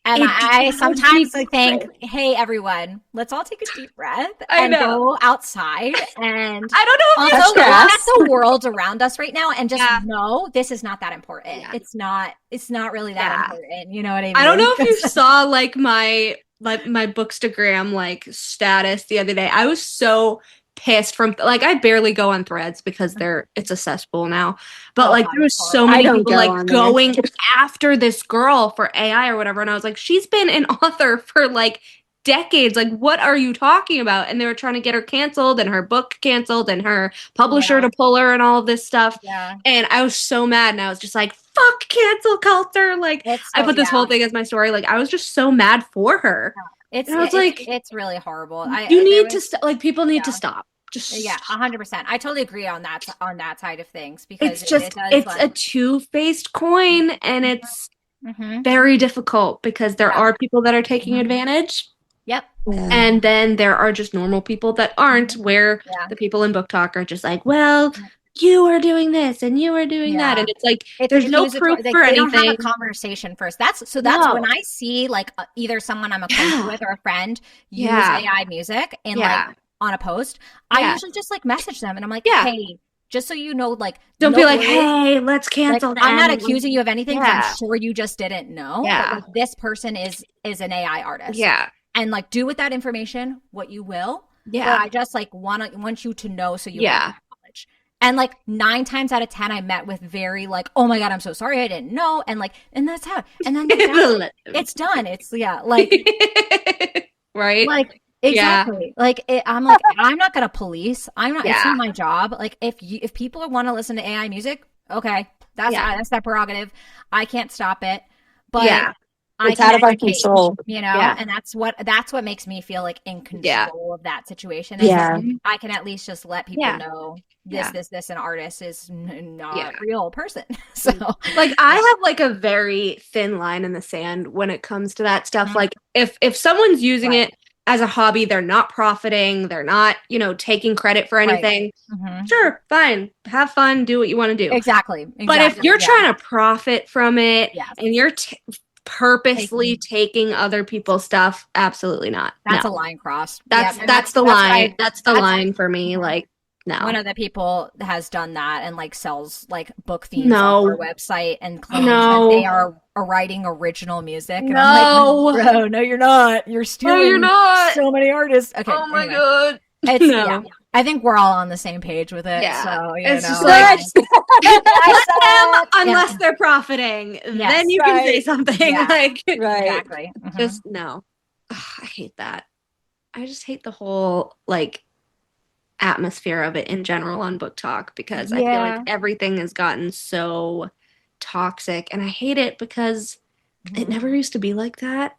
And I sometimes think, hey, everyone, let's all take a deep breath and go outside. And I don't know if also look at the world around us right now and just know this is not that important. Yeah. It's not really that important. You know what I mean? I don't know if you saw like my Bookstagram like status the other day. I was so pissed from like I barely go on Threads because it's a cesspool now, but like there was so many people like going after this girl for AI or whatever, and I was like, she's been an author for like decades, like what are you talking about? And they were trying to get her canceled and her book canceled and her publisher to pull her and all of this stuff, and I was so mad, and I was just like, fuck cancel culture. Like I put this whole thing as my story, like I was just so mad for her. It's really horrible. People need to stop. Just 100%. I totally agree on that side of things, because it's a two-faced coin, and it's very difficult because there are people that are taking advantage. Yep. Yeah. And then there are just normal people that aren't, where the people in Book Talk are just like, well, you are doing this and you are doing that, and it's like there's no proof for anything. They don't have a conversation first. That's when I see like either someone I'm acquainted with or a friend use AI music and like on a post, I usually just like message them and I'm like, hey, just so you know, like don't be like, hey, let's cancel. Like, I'm not accusing you of anything. I'm sure you just didn't know. But, like, this person is an AI artist. Yeah, and like do with that information what you will. Yeah, but I just like want you to know so you have knowledge. And like 9 times out of 10, I met with very like, oh my God, I'm so sorry, I didn't know. And like, and that's how, and then it's done. It's like, right? like exactly. Like I'm like, I'm not gonna police. I'm not. It's not my job. Like if people want to listen to AI music, okay, that's their prerogative. I can't stop it. But it's out of our control, you know, and that's what makes me feel like in control of that situation. Is like, I can at least just let people know this an artist is not a real person. So like I have like a very thin line in the sand when it comes to that stuff. Like if someone's using it as a hobby, they're not profiting, they're not, you know, taking credit for anything. Sure, fine. Have fun, do what you want to do. Exactly. But if you're trying to profit from it and you're purposely taking other people's stuff, absolutely not. That's a line crossed. That's the line. That's the line for me. Like, no. One of the people has done that and like sells like book themes on their website and claims that they are writing original music. And I'm like, bro, no, you're not. You're stealing so many artists. Okay. Oh my God. It's I think we're all on the same page with it. Yeah. So it's just like let them, unless they're profiting, then you can say something. Like exactly. Just no. Ugh, I hate that. I just hate the whole like atmosphere of it in general on Book Talk, because I feel like everything has gotten so toxic, and I hate it because it never used to be like that.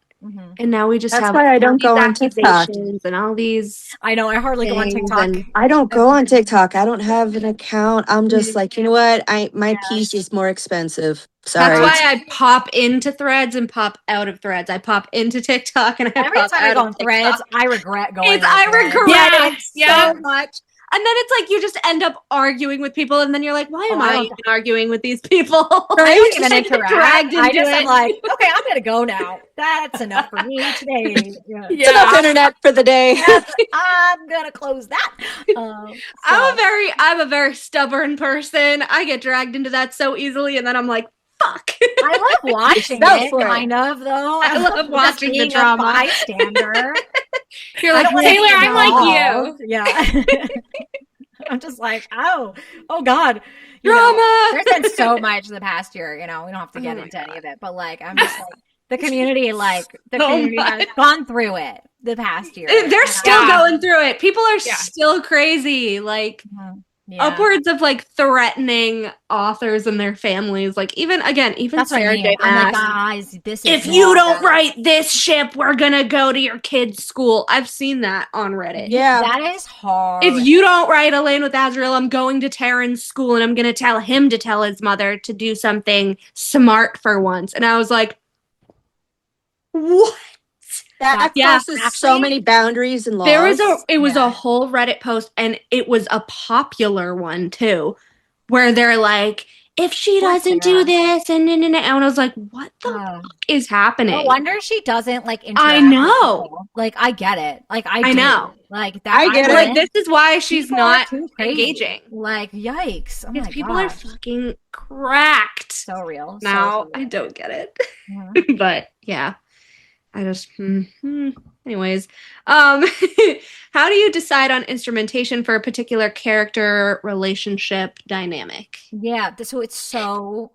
And now we just That's have why I don't go on TikTok and all these. I know, I hardly go on TikTok. I don't go on TikTok. I don't have an account. I'm just like, you know what? My piece is more expensive. Sorry. That's why I pop into Threads and pop out of Threads. I pop into TikTok and every time I go on Threads, I regret going. I regret it so much. And then it's like you just end up arguing with people, and then you're like, why am I even arguing with these people? I don't even interact. I just am like, okay, I'm gonna go now. That's enough for me today. It's enough internet for the day. I'm gonna close that. I'm a very stubborn person. I get dragged into that so easily, and then I'm like, fuck. I love watching it, kind of, though. I love watching the drama. Bystander. You're like, Taylor, I'm like you. Yeah. I'm just like, oh God. Drama. There's been so much the past year, you know, we don't have to get into any of it, but like, I'm just like, the community has gone through it the past year. They're still going through it. People are still crazy. Like, upwards of like threatening authors and their families. Like even that's Sarah J. I'm like, guys, this is if you don't write this ship, we're gonna go to your kid's school. I've seen that on Reddit. Yeah, that is hard. If you don't write A Lane with Azrael, I'm going to Taryn's school and I'm gonna tell him to tell his mother to do something smart for once. And I was like, what? That crosses so many boundaries and laws. It was a whole Reddit post, and it was a popular one too, where they're like, if she doesn't do this, and I was like, what the fuck is happening? No wonder she doesn't like interact. I know. Like, I get it. Like, I know. Like that. I get it. Like, this is why she's not engaging. Like, yikes! Oh because people are fucking cracked. So real. Now so I don't get it, but yeah. I just, anyways, how do you decide on instrumentation for a particular character relationship dynamic? Yeah, so it's so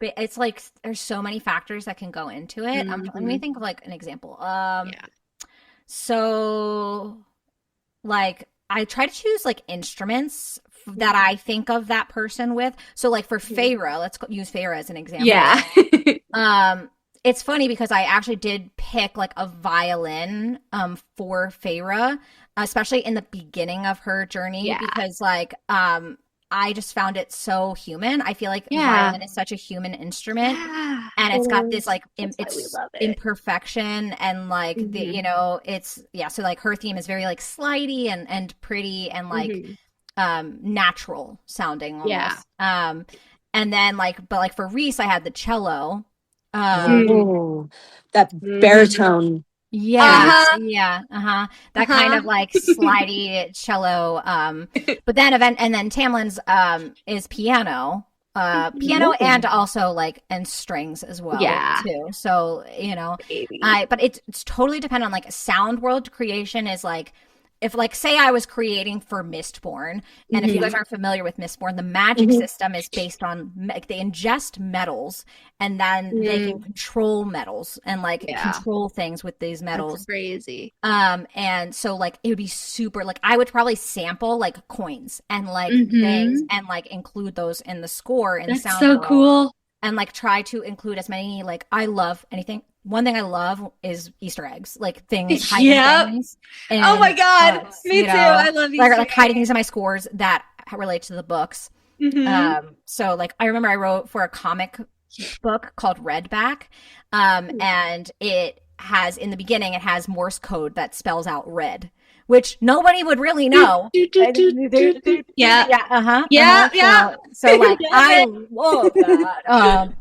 it's like there's so many factors that can go into it. Let me think of like an example. So like I try to choose like instruments that I think of that person with. So like for Feyre, let's use Feyre as an example. Yeah. It's funny because I actually did pick like a violin for Feyre, especially in the beginning of her journey, because like I just found it so human. I feel like violin is such a human instrument, and it's got this like it's imperfection and like the you know it's so like her theme is very like slidey and pretty and like natural sounding almost. And then like but like for Reese I had the cello. That baritone. That kind of like slidey cello. But then and then Tamlin's is piano. And also like and strings as well too. So, you know, but it's totally dependent on like sound world creation is like if like say I was creating for Mistborn, and if you guys aren't familiar with Mistborn, the magic system is based on like they ingest metals, and then they can control metals and like control things with these metals. That's crazy. And so like it would be super like I would probably sample like coins and like things and like include those in the score and That's sound so cool. and like try to include as many like I love anything. One thing I love is Easter eggs, like things, hiding things. Oh my God, me too. I love Easter eggs. Like hiding things in my scores that relate to the books. So like I remember I wrote for a comic book called Redback, and it has in the beginning it has Morse code that spells out red, which nobody would really know. Yeah. So like I love that.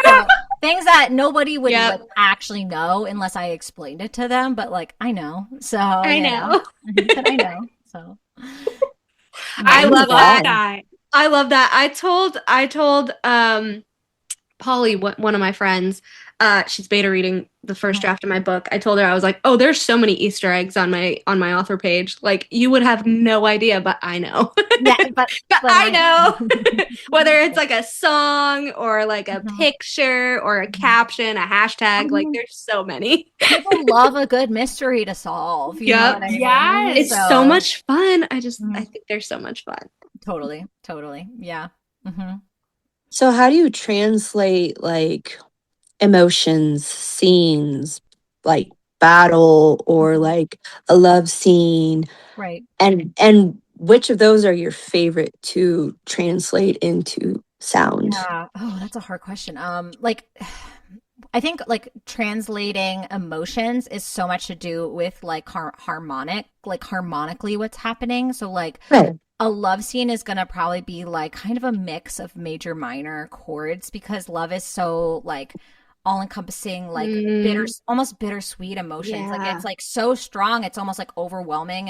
So, things that nobody would like, actually know unless I explained it to them, but like I know. So I know. But I know. So I love that. I love that. I told Polly, one of my friends, she's beta reading the first draft of my book. I told her, I was like, oh, there's so many Easter eggs on my author page. Like you would have no idea, but I know. Yeah, but I know. Whether it's like a song or like a picture or a caption, a hashtag, like there's so many. People love a good mystery to solve. You know what I mean? Yes. It's so much fun. I think they're so much fun. Totally. Yeah. So how do you translate like emotions, scenes, like battle or like a love scene? Right. And which of those are your favorite to translate into sound? Yeah. Oh, that's a hard question. Like I think like translating emotions is so much to do with like harmonically what's happening. So like a love scene is going to probably be like kind of a mix of major minor chords because love is so like all encompassing, like almost bittersweet emotions. Like it's like so strong. It's almost like overwhelming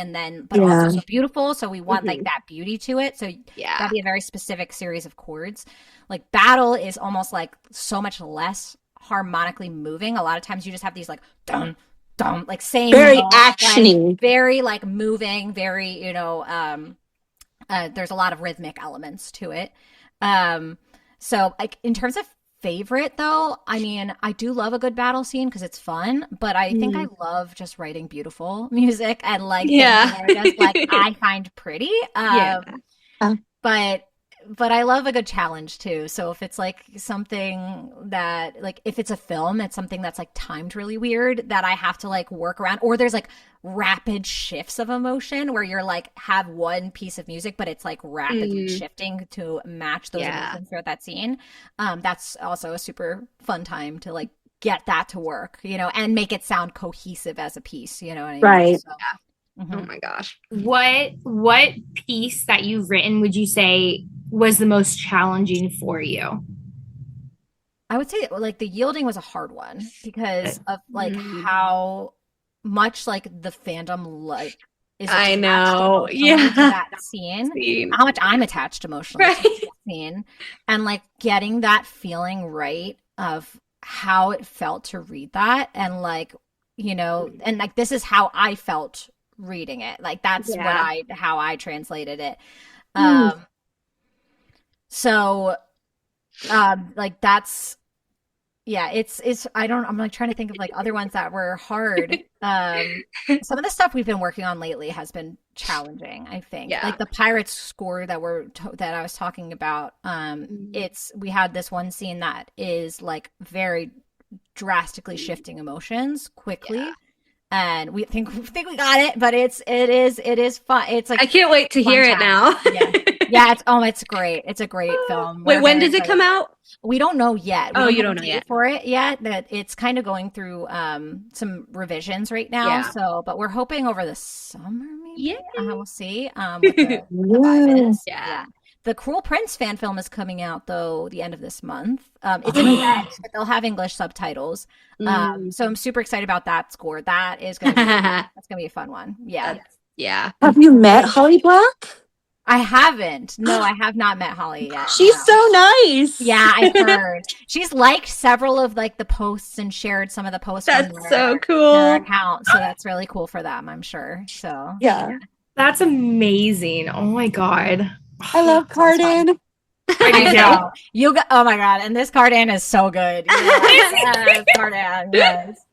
but also so beautiful. So we want like that beauty to it. So that'd be a very specific series of chords. Like battle is almost like so much less harmonically moving. A lot of times you just have these like dum dum, like same very actiony, like, very like moving, very there's a lot of rhythmic elements to it. So like in terms of favorite though, I mean, I do love a good battle scene because it's fun, but I think I love just writing beautiful music and like things that are just like I find pretty. But I love a good challenge too. So if it's like something that like if it's a film, it's something that's like timed really weird that I have to like work around, or there's like rapid shifts of emotion where you're like have one piece of music but it's like rapidly shifting to match those emotions throughout that scene. That's also a super fun time to like get that to work, and make it sound cohesive as a piece, you know what I mean? Right. So, Oh my gosh. What piece that you've written would you say was the most challenging for you? I would say like the yielding was a hard one because of like how much like the fandom like is I know. to that scene, how much I'm attached emotionally to that scene, and like getting that feeling right of how it felt to read that, and like and like this is how I felt reading it, like that's how I translated it. So like that's it's I'm like trying to think of like other ones that were hard. Some of the stuff we've been working on lately has been challenging, I think. Like the Pirates score that I was talking about, we had this one scene that is like very drastically shifting emotions quickly. And we think we got it, but it is fun. It's like I can't wait to hear it now. It's great. It's a great film. Wait, when does it come out? We don't know yet. You don't know yet for it yet. That it's kind of going through some revisions right now. So, but we're hoping over the summer, maybe. We'll see. What the vibe is. The Cruel Prince fan film is coming out though the end of this month. It's in French, but they'll have English subtitles. So I'm super excited about that score. That is gonna be a fun one. Yeah. Have you met Holly Black? I haven't. No, I have not met Holly yet. She's so nice. Yeah, I've heard. She's liked several of like the posts and shared some of the posts That's from so their cool. account. So that's really cool for them, I'm sure. So Yeah. That's amazing. Oh my God. I love Cardin. I know. Oh my God. And this Cardin is so good. Yes, Cardin, yes.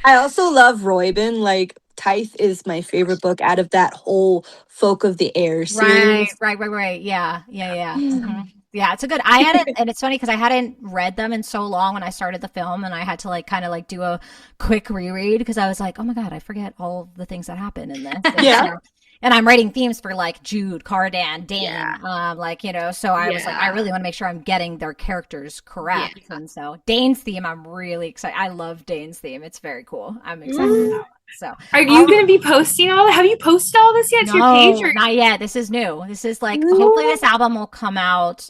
I also love Roybin. Like, Tithe is my favorite book out of that whole Folk of the Air series. Right. Yeah. Mhm. Yeah, it's a good. I hadn't, and it's funny because I hadn't read them in so long when I started the film, and I had to like kind of like do a quick reread because I was like, oh my God, I forget all the things that happen in this. And, Yeah. and I'm writing themes for like Jude, Cardan, Dane, Yeah. like, you know, so I was like, I really want to make sure I'm getting their characters correct. Yeah. And so Dane's theme, I'm really excited. I love Dane's theme. It's very cool. I'm excited about it. So Are you going to be posting all that? Have you posted all this yet to your page? Or? Not yet. This is new. This is like, hopefully this album will come out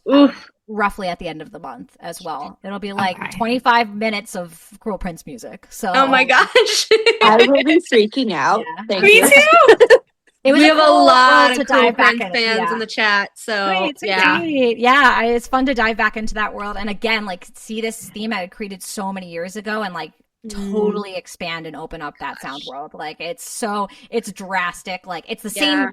roughly at the end of the month as well. It'll be like 25 minutes of Cruel Prince music. So, oh my gosh. I will be freaking out. Yeah. Thank Me you. too. It was We have a cool lot world of to Cruel dive back Prince in. fans in the chat. So Great, yeah, it's fun to dive back into that world, and again, like see this theme I had created so many years ago, and like totally expand and open up that sound world. Like it's drastic. Like it's the same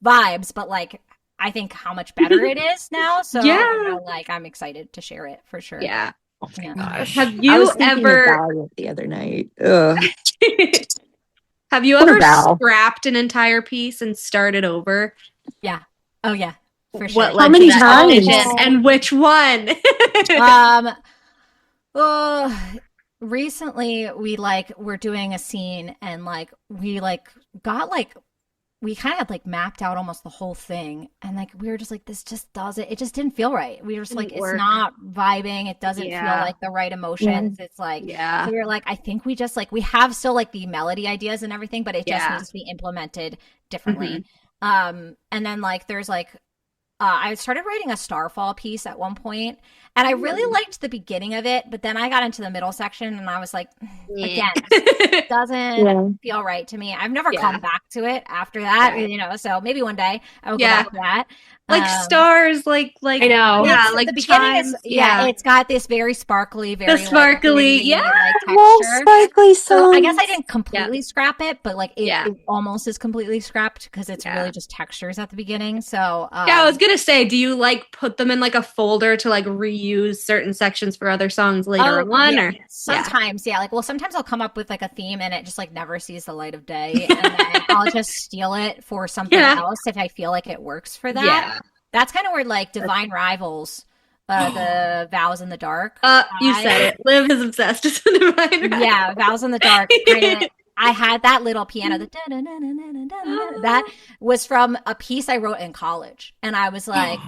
vibes, but like I think how much better it is now. So you know, like I'm excited to share it for sure. Yeah. Oh my gosh. Have I you was thinking ever about it the other night? Ugh. have you Poor ever Val. scrapped an entire piece and started over? Yeah. Oh yeah. For sure. What How led many to that times? decision, and which one? Recently we're doing a scene and like we like got like we kind of like mapped out almost the whole thing, and like we were just like, this just doesn't, it just didn't feel right. We were just like, Didn't work. it's not vibing, it doesn't feel like the right emotions. It's like so we were like, I think we just like we have still like the melody ideas and everything, but it just needs to be implemented differently. And then like there's like I started writing a Starfall piece at one point, and I really liked the beginning of it, but then I got into the middle section and I was like, again, it doesn't feel right to me. I've never come back to it after that, you know, so maybe one day I will go back to that. Like stars, like I know. Yeah, like the beginning chimes, is it's got this very sparkly, very the sparkly, like, yeah, like, Love texture. sparkly songs. So I guess I didn't completely scrap it, but like it almost is completely scrapped because it's really just textures at the beginning. So I was gonna say, do you like put them in like a folder to like reuse certain sections for other songs later on? Or sometimes, like sometimes I'll come up with like a theme and it just like never sees the light of day, and then I'll just steal it for something else if I feel like it works for that. Yeah. That's kind of where like Divine Rivals, the Vows in the Dark. You said it. Liv is obsessed with Divine Rivals. Yeah, Vows in the Dark. I had that little piano. That was from a piece I wrote in college, and I was like,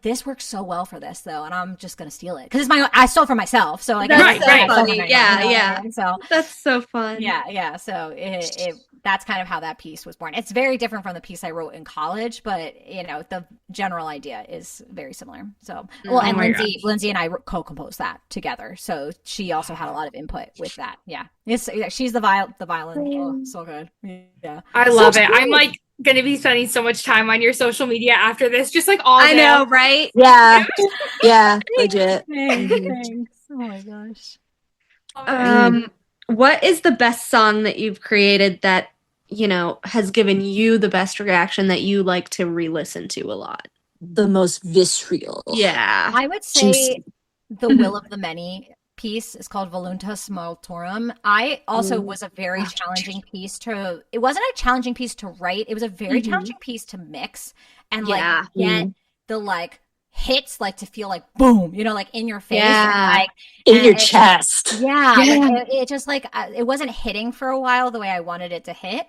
this works so well for this though, and I'm just gonna steal it because it's I stole it for myself. So like, that's so funny. Yeah. So that's so fun. Yeah. So that's kind of how that piece was born. It's very different from the piece I wrote in college, but you know, the general idea is very similar. So, and Lindsay and I co-composed that together. So she also had a lot of input with that. Yeah. She's the violin. Oh, so good. Yeah. I love it. I'm like going to be spending so much time on your social media after this, just like all day. I know, right? Yeah. Yeah. Legit. Thanks. Oh my gosh. What is the best song that you've created that, you know, has given you the best reaction that you like to re-listen to a lot? The most visceral. Yeah. I would say The Will of the Many piece is called Voluntas Mortorum. I also was a very challenging piece it wasn't a challenging piece to write. It was a very challenging piece to mix and like get the like hits, like to feel like boom, you know, like in your face, and, like in your chest. Like, it just like it wasn't hitting for a while the way I wanted it to hit.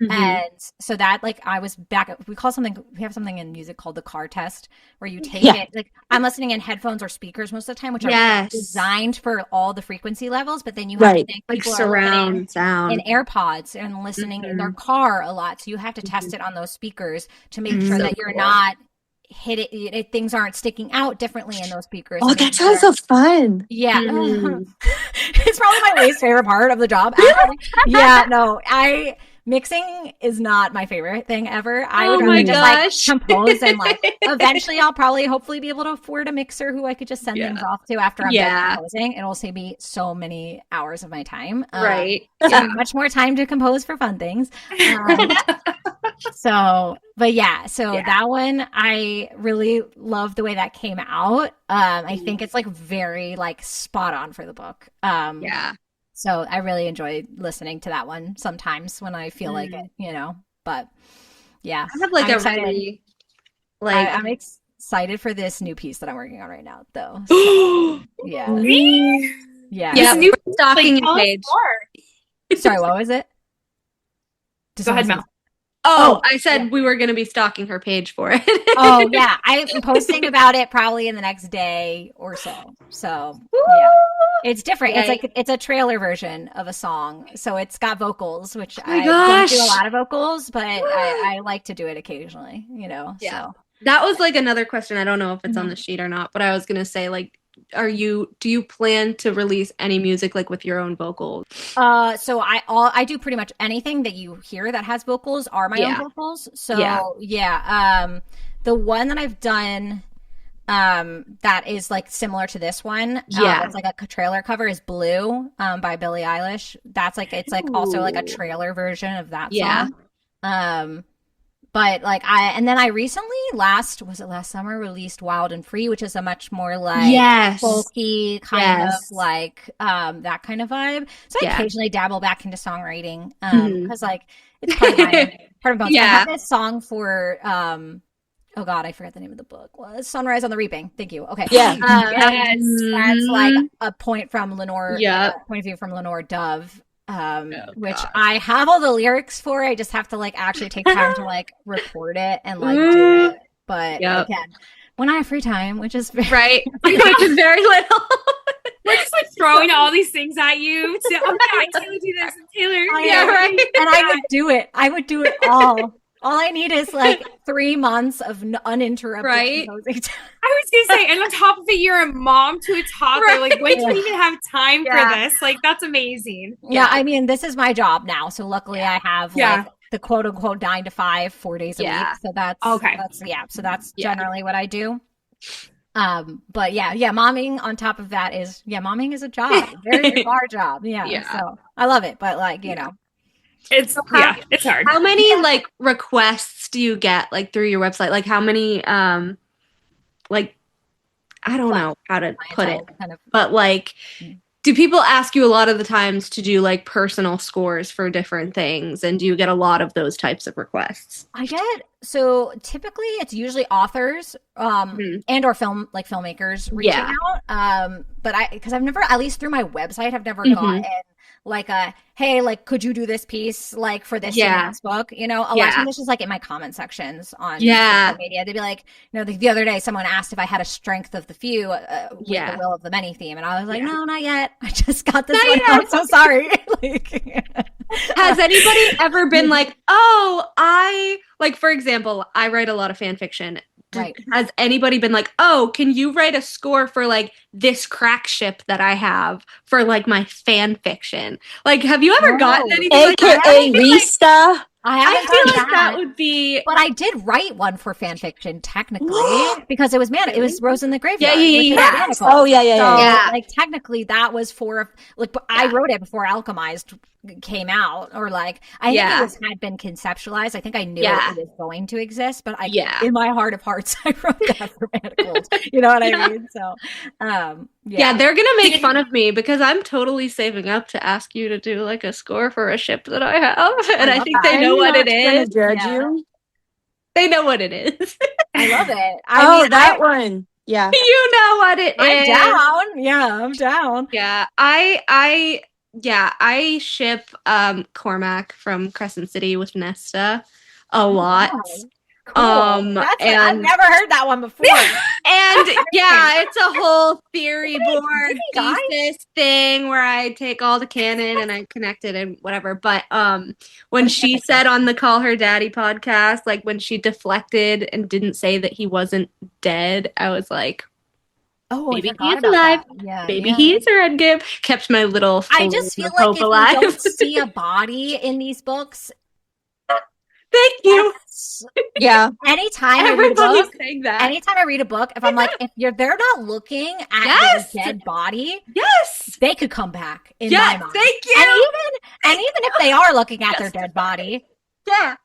And so that like I was back we have something in music called the car test where you take it, like I'm listening in headphones or speakers most of the time, which are designed for all the frequency levels, but then you have to think like surround sound in AirPods and listening in their car a lot, so you have to test it on those speakers to make sure that you're not things aren't sticking out differently in those speakers. Oh, that sounds so fun. Yeah. It's probably my least favorite part of the job, actually. mixing is not my favorite thing ever. I Oh would my rather just gosh. like compose and like eventually I'll probably hopefully be able to afford a mixer who I could just send Yeah. things off to after I'm Yeah. done composing. It'll save me so many hours of my time. Right. So much more time to compose for fun things. So, but yeah, so that one, I really love the way that came out. I think it's like very like spot on for the book. Yeah. So I really enjoy listening to that one sometimes when I feel like it, you know, but yeah. I have like I'm a excited. really like I'm excited for this new piece that I'm working on right now though. So, yeah. Yeah. yeah, new stalking tell us page. more. Sorry, what was it? Go ahead, Mel. Oh, I said we were going to be stalking her page for it. Oh yeah, I'm posting about it probably in the next day or so. So yeah, it's different. It's like it's a trailer version of a song, so it's got vocals, which I don't do a lot of vocals, but I like to do it occasionally. You know, so that was like another question. I don't know if it's on the sheet or not, but I was going to say like, do you plan to release any music like with your own vocals? So I do pretty much anything that you hear that has vocals are my own vocals. So the one that I've done that is like similar to this one, it's like a trailer cover is Blue by Billie Eilish. That's like it's like also like a trailer version of that song. But like and then I recently last summer released Wild and Free, which is a much more like folky kind of like that kind of vibe. So I occasionally dabble back into songwriting because like it's part of my bones. I have this song for oh God, I forgot the name of the book. Was Sunrise on the Reaping. Thank you. Okay. Yeah. That's like a point from Lenore, point of view from Lenore Dove. Which I have all the lyrics for. I just have to like actually take time to like record it and like do it. But again, when I have free time, which is very which is very little. We're just like throwing all these things at you. I Taylor do this and Taylor. And I would do it. I would do it all. All I need is like 3 months of uninterrupted composing time. I was gonna say, and on top of it, you're a mom to a toddler. Like, when do you even have time for this? Like, that's amazing. Yeah, I mean, this is my job now, so luckily I have like the quote unquote 9 to 5, 4 days a week. So that's okay. So that's generally what I do. But momming on top of that is momming is a job, very hard job. So I love it, but like you know. It's it's hard. How many like requests do you get like through your website? Like how many like I don't know how to put it, but like do people ask you a lot of the times to do like personal scores for different things, and do you get a lot of those types of requests? I get so typically it's usually authors and or filmmakers reaching out. But because I've never, at least through my website, I've never gotten like a hey, like could you do this piece like for this book? You know, a lot of times it's just like in my comment sections on social media. They'd be like, you know, the other day someone asked if I had a strength of the few with the will of the many theme, and I was like, no, not yet. I just got this one. I'm so sorry. Has anybody ever been like, oh, like for example, I write a lot of fan fiction. Has anybody been like, oh, can you write a score for like this crack ship that I have for like my fan fiction? Like, have you ever gotten anything like that? AKA Rista? I feel like that would be. But I did write one for fan fiction technically because it was Rose in the Graveyard. Oh yeah. Like technically that was for like I wrote it before Alchemized came out, or like I think it had been conceptualized. I think I knew it was going to exist, but in my heart of hearts I wrote that for Manacles. You know what I mean? So they're gonna make fun of me because I'm totally saving up to ask you to do like a score for a ship that I have, and I think they know what it is. Judge you. They know what it is. I love it. I mean, that one. Yeah. You know what it is. I'm down. Yeah, I'm down. Yeah. I ship Cormac from Crescent City with Nesta a lot. Wow. Cool. I've never heard that one before. And it's a whole theory board thesis thing where I take all the canon and I connect it and whatever. But when she said on the Call Her Daddy podcast, like when she deflected and didn't say that he wasn't dead, I was like, oh, maybe he's alive. Maybe he's a Endgame. Kept my little. I just feel like if you don't see a body in these books, Thank you. Yeah. Anytime I read a Everybody's book, saying that. anytime I read a book, if I'm like, if they're not looking at Yes. their dead body, Yes. they could come back in Yes. my mind. Thank you. And even if they are looking at their dead body, Yeah.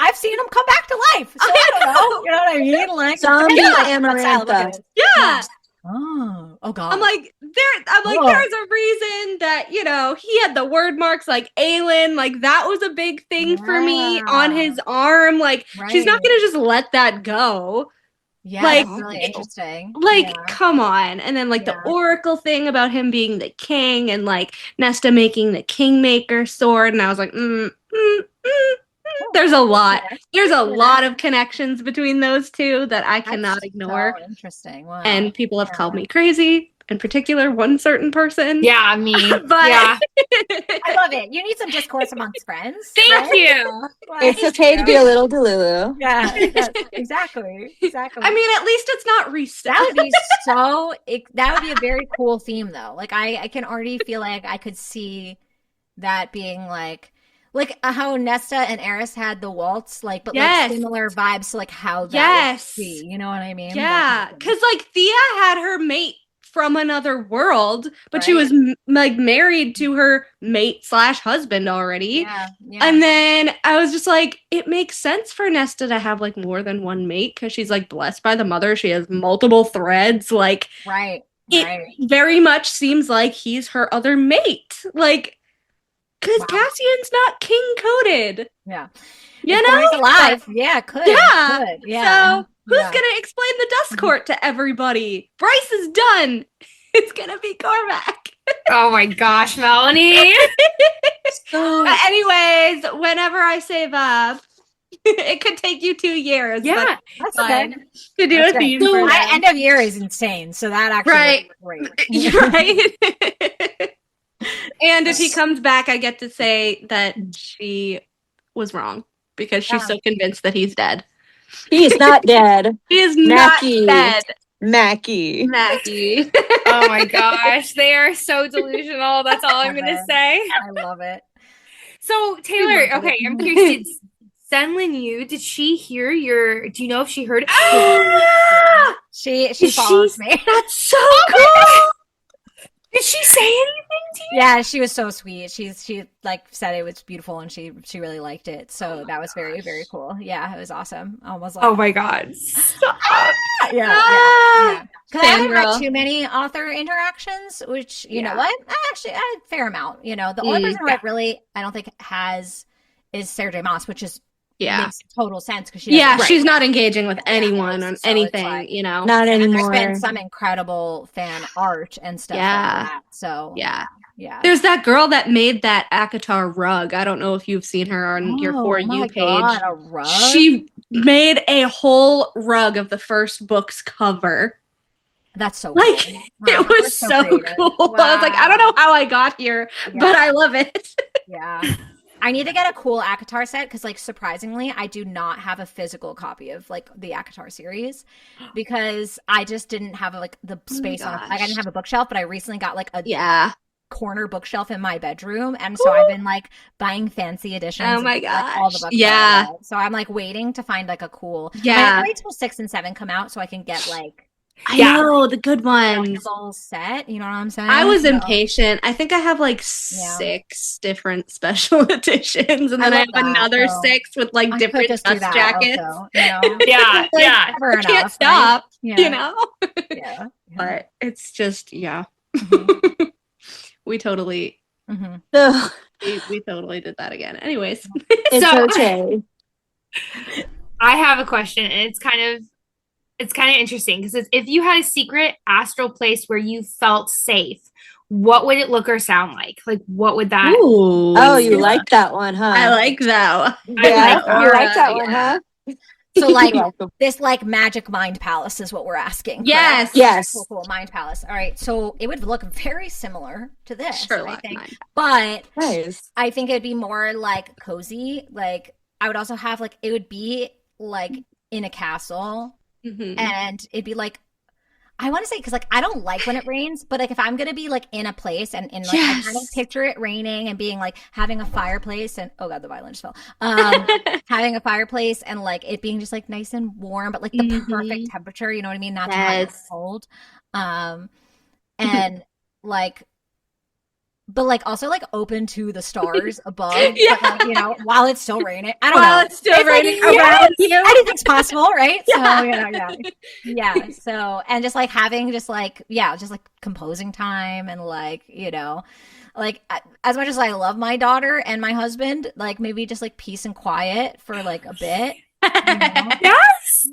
I've seen them come back to life. So I don't know. You know what I mean? Like, Zombie depending on what style of book Amarantha. it is. Yeah. Oh God. I'm like, Whoa. there's a reason that, he had the word marks like Aelin. Like, that was a big thing for me on his arm. Like, she's not Right. going to just let that go. Yeah, like, that's really interesting. Like, Yeah. come on. And then, like, the Yeah. Oracle thing about him being the king and, like, Nesta making the Kingmaker sword. And I was like, There's a lot. There's a lot of connections between those two that I cannot ignore. So interesting. Wow. And people have called me crazy, in particular, one certain person. Yeah, me. But yeah. I love it. You need some discourse amongst friends. Thank you. It's okay to be a little delulu. Yeah, exactly. Exactly. I mean, at least it's not reset. That would be that would be a very cool theme though. Like I can already feel like I could see that being like how Nesta and Eris had the waltz, like, but like similar vibes to like how that would be. You know what I mean? Yeah, because like Thea had her mate from another world, but she Right. was like married to her mate / husband already. Yeah. And then I was just like, it makes sense for Nesta to have like more than one mate because she's like blessed by the mother. She has multiple threads. Like, it very much seems like he's her other mate. Like, because Cassian's not king coded. Yeah. You If know? Corey's alive. Yeah, could. Yeah. Could. Yeah. So who's gonna explain the dust court to everybody? Bryce is done. It's gonna be Cormac. Oh my gosh, Melanie. Anyways, whenever I save up, it could take you 2 years. Yeah, that's fine to do a theme. So my end of year is insane, so that actually is great. Right. And if he comes back, I get to say that she was wrong because she's so convinced that he's dead. He's not dead. He is Mackie. not dead. Mackie. Oh my gosh, they are so delusional. That's all I'm gonna say. I love it. So Taylor, okay, I'm curious. Did Yu, did she hear do you know if she heard She follows me. That's so cool. Did she say anything to you? Yeah, she was so sweet. She like said it was beautiful and she really liked it. So that was very, very cool. Yeah, it was awesome. I was like, oh my god. Yeah. Because I haven't had too many author interactions, which, you know what? I had a fair amount. You know, the only person who I really, I don't think is Sarah J. Maas, which is makes total sense because she's not engaging with anyone on anything, like, you know. Not anymore. There's been some incredible fan art and stuff like that. So yeah. There's that girl that made that ACOTAR rug. I don't know if you've seen her on your For You page. God, a rug? She made a whole rug of the first book's cover. That's so cool. Like, it was so cool. Wow. I was like, I don't know how I got here, but I love it. Yeah. I need to get a cool ACOTAR set because, like, surprisingly, I do not have a physical copy of like the ACOTAR series because I just didn't have like the space on. Like, I didn't have a bookshelf, but I recently got like a corner bookshelf in my bedroom, and so I've been like buying fancy editions. Oh my gosh! Like, all the books so I'm like waiting to find like a cool. I have to wait till 6 and 7 come out so I can get like. I know the good ones. Set, you know what I'm saying? I was impatient. I think I have like 6 different special editions, and then I have another 6 with like different dust jackets. Also, you know? Yeah. I can't stop. Right? You know. Yeah. But it's just we totally we totally did that again. Anyways, it's okay. I have a question, and it's kind of interesting because if you had a secret astral place where you felt safe, what would it look or sound like? Like, what would that? Ooh. Oh, you like that one, huh? I like that one. Yeah, you like that one, huh? So, like, this, like, magic mind palace is what we're asking. Yes. Correct? Yes. Cool. Mind palace. All right. So, it would look very similar to this, Sherlock I think. Mind. But nice. I think it'd be more, like, cozy. Like, I would also have, like, it would be, like, in a castle. Mm-hmm. And it'd be, like, I want to say because like I don't like when it rains, but like if I'm gonna be like in a place and like I kind of Yes. picture it raining and being like having a fireplace and oh god the violin just fell. Having a fireplace and like it being just like nice and warm, but like the perfect Mhm. temperature, you know what I mean? Not too hot, not too Yes. cold. Um, and like but like also like open to the stars above, but like Yeah. you know, while it's still raining. I don't While know. it's still It's like raining yeah, around you. anything's possible, right? So, Yeah. you know, yeah. Yeah. So and just like having just like yeah, just like composing time and like, you know, like as much as I love my daughter and my husband, like maybe just like peace and quiet for like a bit, you know? Yes.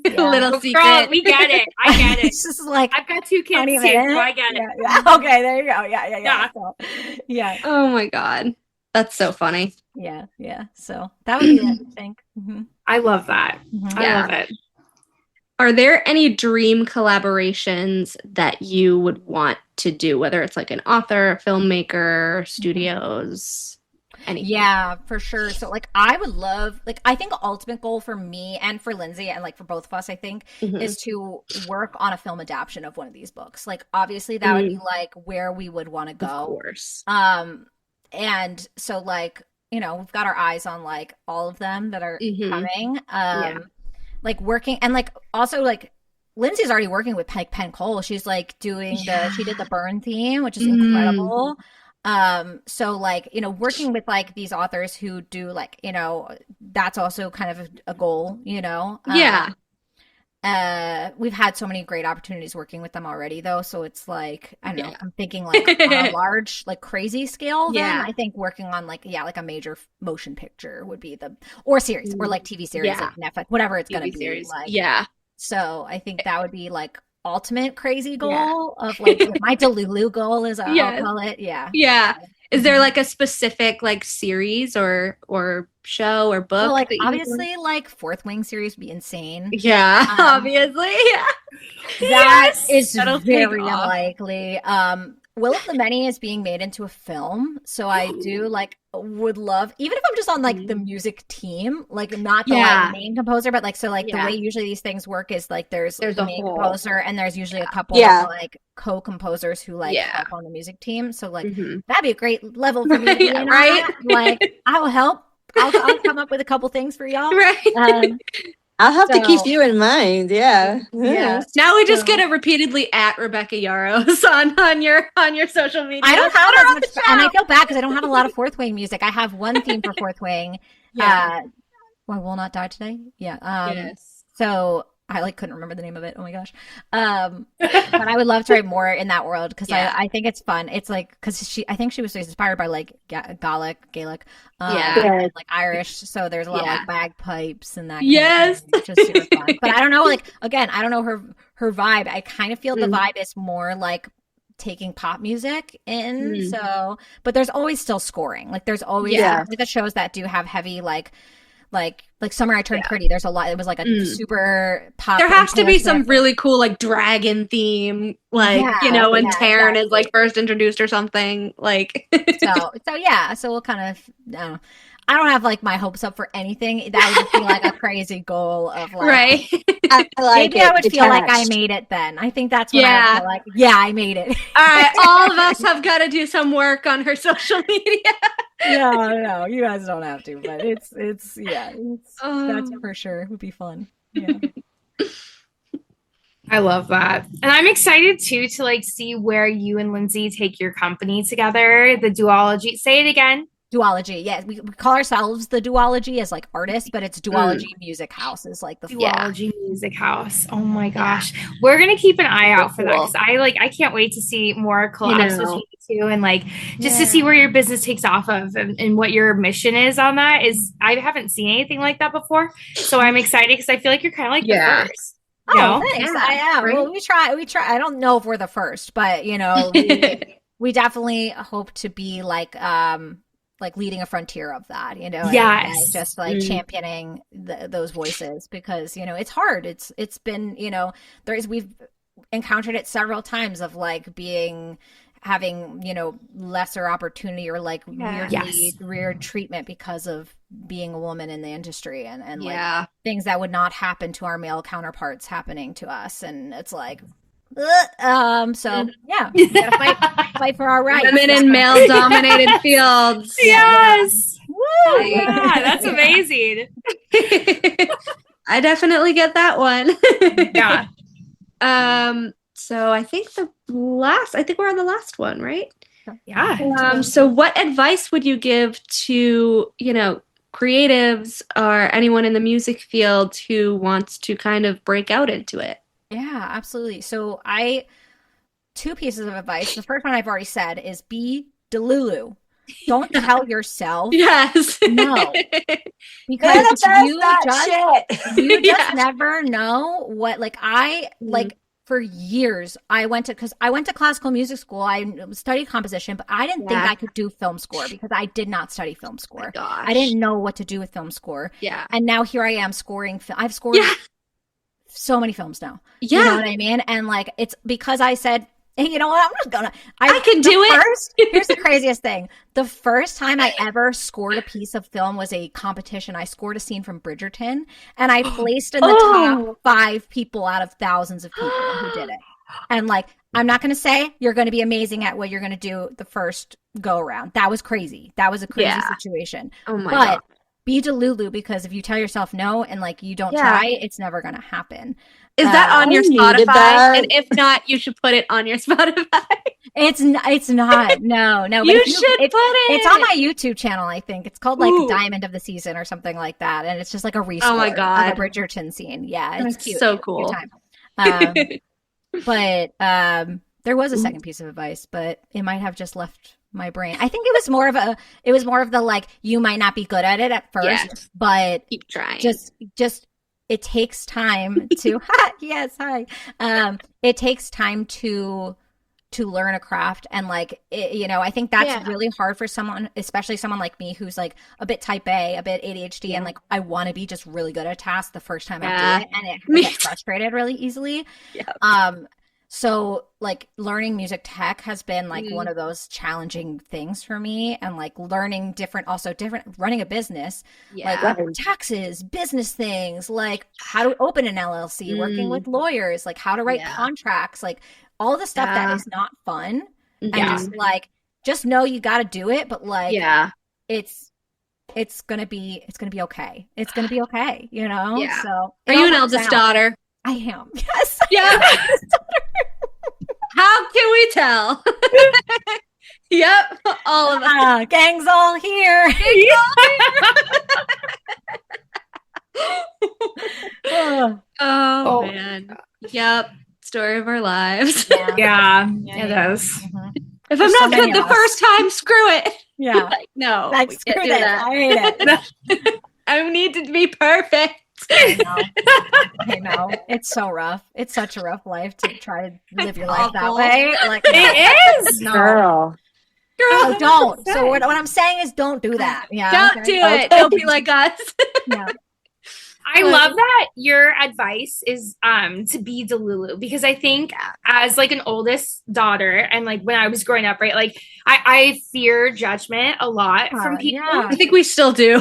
Yeah. Little Well, girl, secret. we get it. I get it. It's just like I've got 2 kids 20 too, so minutes. I get it. Yeah, yeah. Okay, there you go. Yeah. Yeah. So, yeah. Oh my God. That's so funny. Yeah. So that would be it, I think. I love that. Mhm. I Yeah. love it. Are there any dream collaborations that you would want to do, whether it's like an author, filmmaker, studios, anything? Yeah, for sure. So like I would love like I think the ultimate goal for me and for Lindsay and like for both of us I think Mhm. is to work on a film adaptation of one of these books. Like obviously that would be like where we would want to Of go. course. And so like, you know, we've got our eyes on like all of them that are Mhm. coming. Yeah. Like working and like also like Lindsay's already working with Penn Cole. She's like doing she did the Burn theme, which is incredible. So like, you know, working with like these authors who do like, you know, that's also kind of a goal, you know. Yeah. We've had so many great opportunities working with them already though, so it's like I don't know, I'm thinking like on a large like crazy scale then Yeah. I think working on like yeah, like a major motion picture would be the or series or like TV series Yeah. like Netflix, whatever it's gonna TV be series. like. Yeah. So I think that would be like ultimate crazy Yeah. goal of like my Delulu goal is I'll Yes. call it. Yeah. Yeah. Is there like a specific like series or show or book Well, like that you would want? obviously like Fourth Wing series would be insane. Yeah, Um, obviously. Yeah. That Yes. is That'll take very off. unlikely. Will of the Many is being made into a film, so I do like would love even if I'm just on like the music team, like not the Yeah. like main composer, but like so like the Yeah. way usually these things work is like there's There's the a main whole- composer and there's usually a couple Yeah. of like co-composers who like Yeah. help on the music team. So like Mhm. that'd be a great level for me to be Yeah, in on right? that. Like I will help. I'll come up with a couple things for y'all. Right. I'll have to keep So- you in mind. Yeah. Yeah. Now we just So- get to repeatedly at Rebecca Yaros on your social media. I don't have Put her as on the much, and I show. feel bad because I don't have a lot of Fourth Wing music. I have one theme for Fourth Wing. Yeah. I will not die today. Yeah. Yes. So I like couldn't remember the name of it. Oh my gosh. But I would love to write more in that world because Yeah. I think it's fun. It's like because I think she was inspired by like Gaelic, Yeah. and, like Irish. So there's a lot of Yeah. like bagpipes and that. Yes. Kind of thing, which is super fun. But I don't know. Like again, I don't know her vibe. I kind of feel the vibe is more like taking pop music in. So, but there's always still scoring. Like there's always Yeah. like the shows that do have heavy like Summer I Turned Pretty. There's a lot. It was like a super pop. There has to be some influence. really cool like dragon theme, like Yeah, when yeah, Taryn is like exactly. first introduced or something. Like So yeah. So we'll kind of. I don't have like my hopes up for anything. That would just be like a crazy goal of like. right. I like Maybe it. I would feel like I Detached. made it then. I think that's what I Yeah. would feel like. Yeah, I made it. All right, all of us have got to do some work on her social media. No, you guys don't have to, but it's that's Um, for sure. It would be fun. Yeah. I love that. And I'm excited too to like see where you and Lindsay take your company together, the duology. Say it again. Duology. Yeah, we call ourselves the Duology as like artists, but it's Duology Music House is like the Duology Music House. Oh my gosh. We're gonna keep an eye out for that Cool. because I can't wait to see more collabs know. between you two and like just to see where your business takes off of and what your mission is on that is I haven't seen anything like that before. So I'm excited because I feel like you're kind of like Yeah. the first. Oh, You know? thanks. Yeah, I am. right? Well, we try. I don't know if we're the first, but we definitely hope to be like leading a frontier of that, and, Yes. like, just like championing those voices because it's hard. It's been we've encountered it several times of like having lesser opportunity or like weirdly weird treatment because of being a woman in the industry and like Yeah. things that would not happen to our male counterparts happening to us, and it's like So yeah, we gotta fight for our rights. Women in male-dominated fields. Yes. Woo! Yeah, that's amazing. I definitely get that one. Yeah. So I think we're on the last one, right? Yeah. So what advice would you give to, creatives or anyone in the music field who wants to kind of break out into it? Yeah, absolutely. So two pieces of advice. The first one I've already said is be Delulu. Don't tell yourself Yes. no. Because you just Yeah. never know what, for years I went to classical music school. I studied composition, but I didn't think I could do film score because I did not study film score. I didn't know what to do with film score. Yeah. And now here I am scoring. I've scored so many films now. Yeah. You know what I mean? And it's because I said, hey, you know what? I'm just gonna. I can do it. Here's the craziest thing. The first time I ever scored a piece of film was a competition. I scored a scene from Bridgerton, and I placed in the top 5 people out of thousands of people who did it. And I'm not going to say you're going to be amazing at what you're going to do the first go around. That was crazy. That was a crazy situation. Oh my God. Be Delulu, because if you tell yourself no and you don't try, it's never going to happen. Is that on your Spotify? And if not, you should put it on your Spotify. It's not. No. You should put it. It's on my YouTube channel, I think. It's called Diamond of the Season or something like that. And it's just a rescore oh my God. of a Bridgerton scene. Yeah, it's cute. So cool. But there was a second piece of advice, but it might have just left my brain. I think it was more of the you might not be good at it at first, but keep trying. Just it takes time to it takes time to learn a craft, and I think that's really hard for someone, especially someone like me who's a bit type A, a bit ADHD, and I want to be just really good at a task the first time I do it, and I get frustrated really easily. So learning music tech has been one of those challenging things for me, and learning different running a business, taxes, business things, how to open an LLC, working with lawyers, how to write contracts, all the stuff that is not fun, and just know you got to do it, but it's gonna be okay. It's gonna be okay, Yeah. So are you an eldest daughter? I am. Yes. Yeah. How can we tell? Yep, all of us. Gang's all here. Oh man. Yep. Story of our lives. Yeah, it is. Mm-hmm. If I'm not good the first time, screw it. Yeah. No. Screw it. I hate it. I need to be perfect. I know. It's so rough. It's such a rough life to try to live your life that way. It is. No. Girl. No, don't. So what I'm saying is don't do that. Yeah. Don't do it. Don't be like us. Yeah. I love that your advice is to be Delulu, because I think as an oldest daughter, and when I was growing up, right, I fear judgment a lot from people. I think we still do.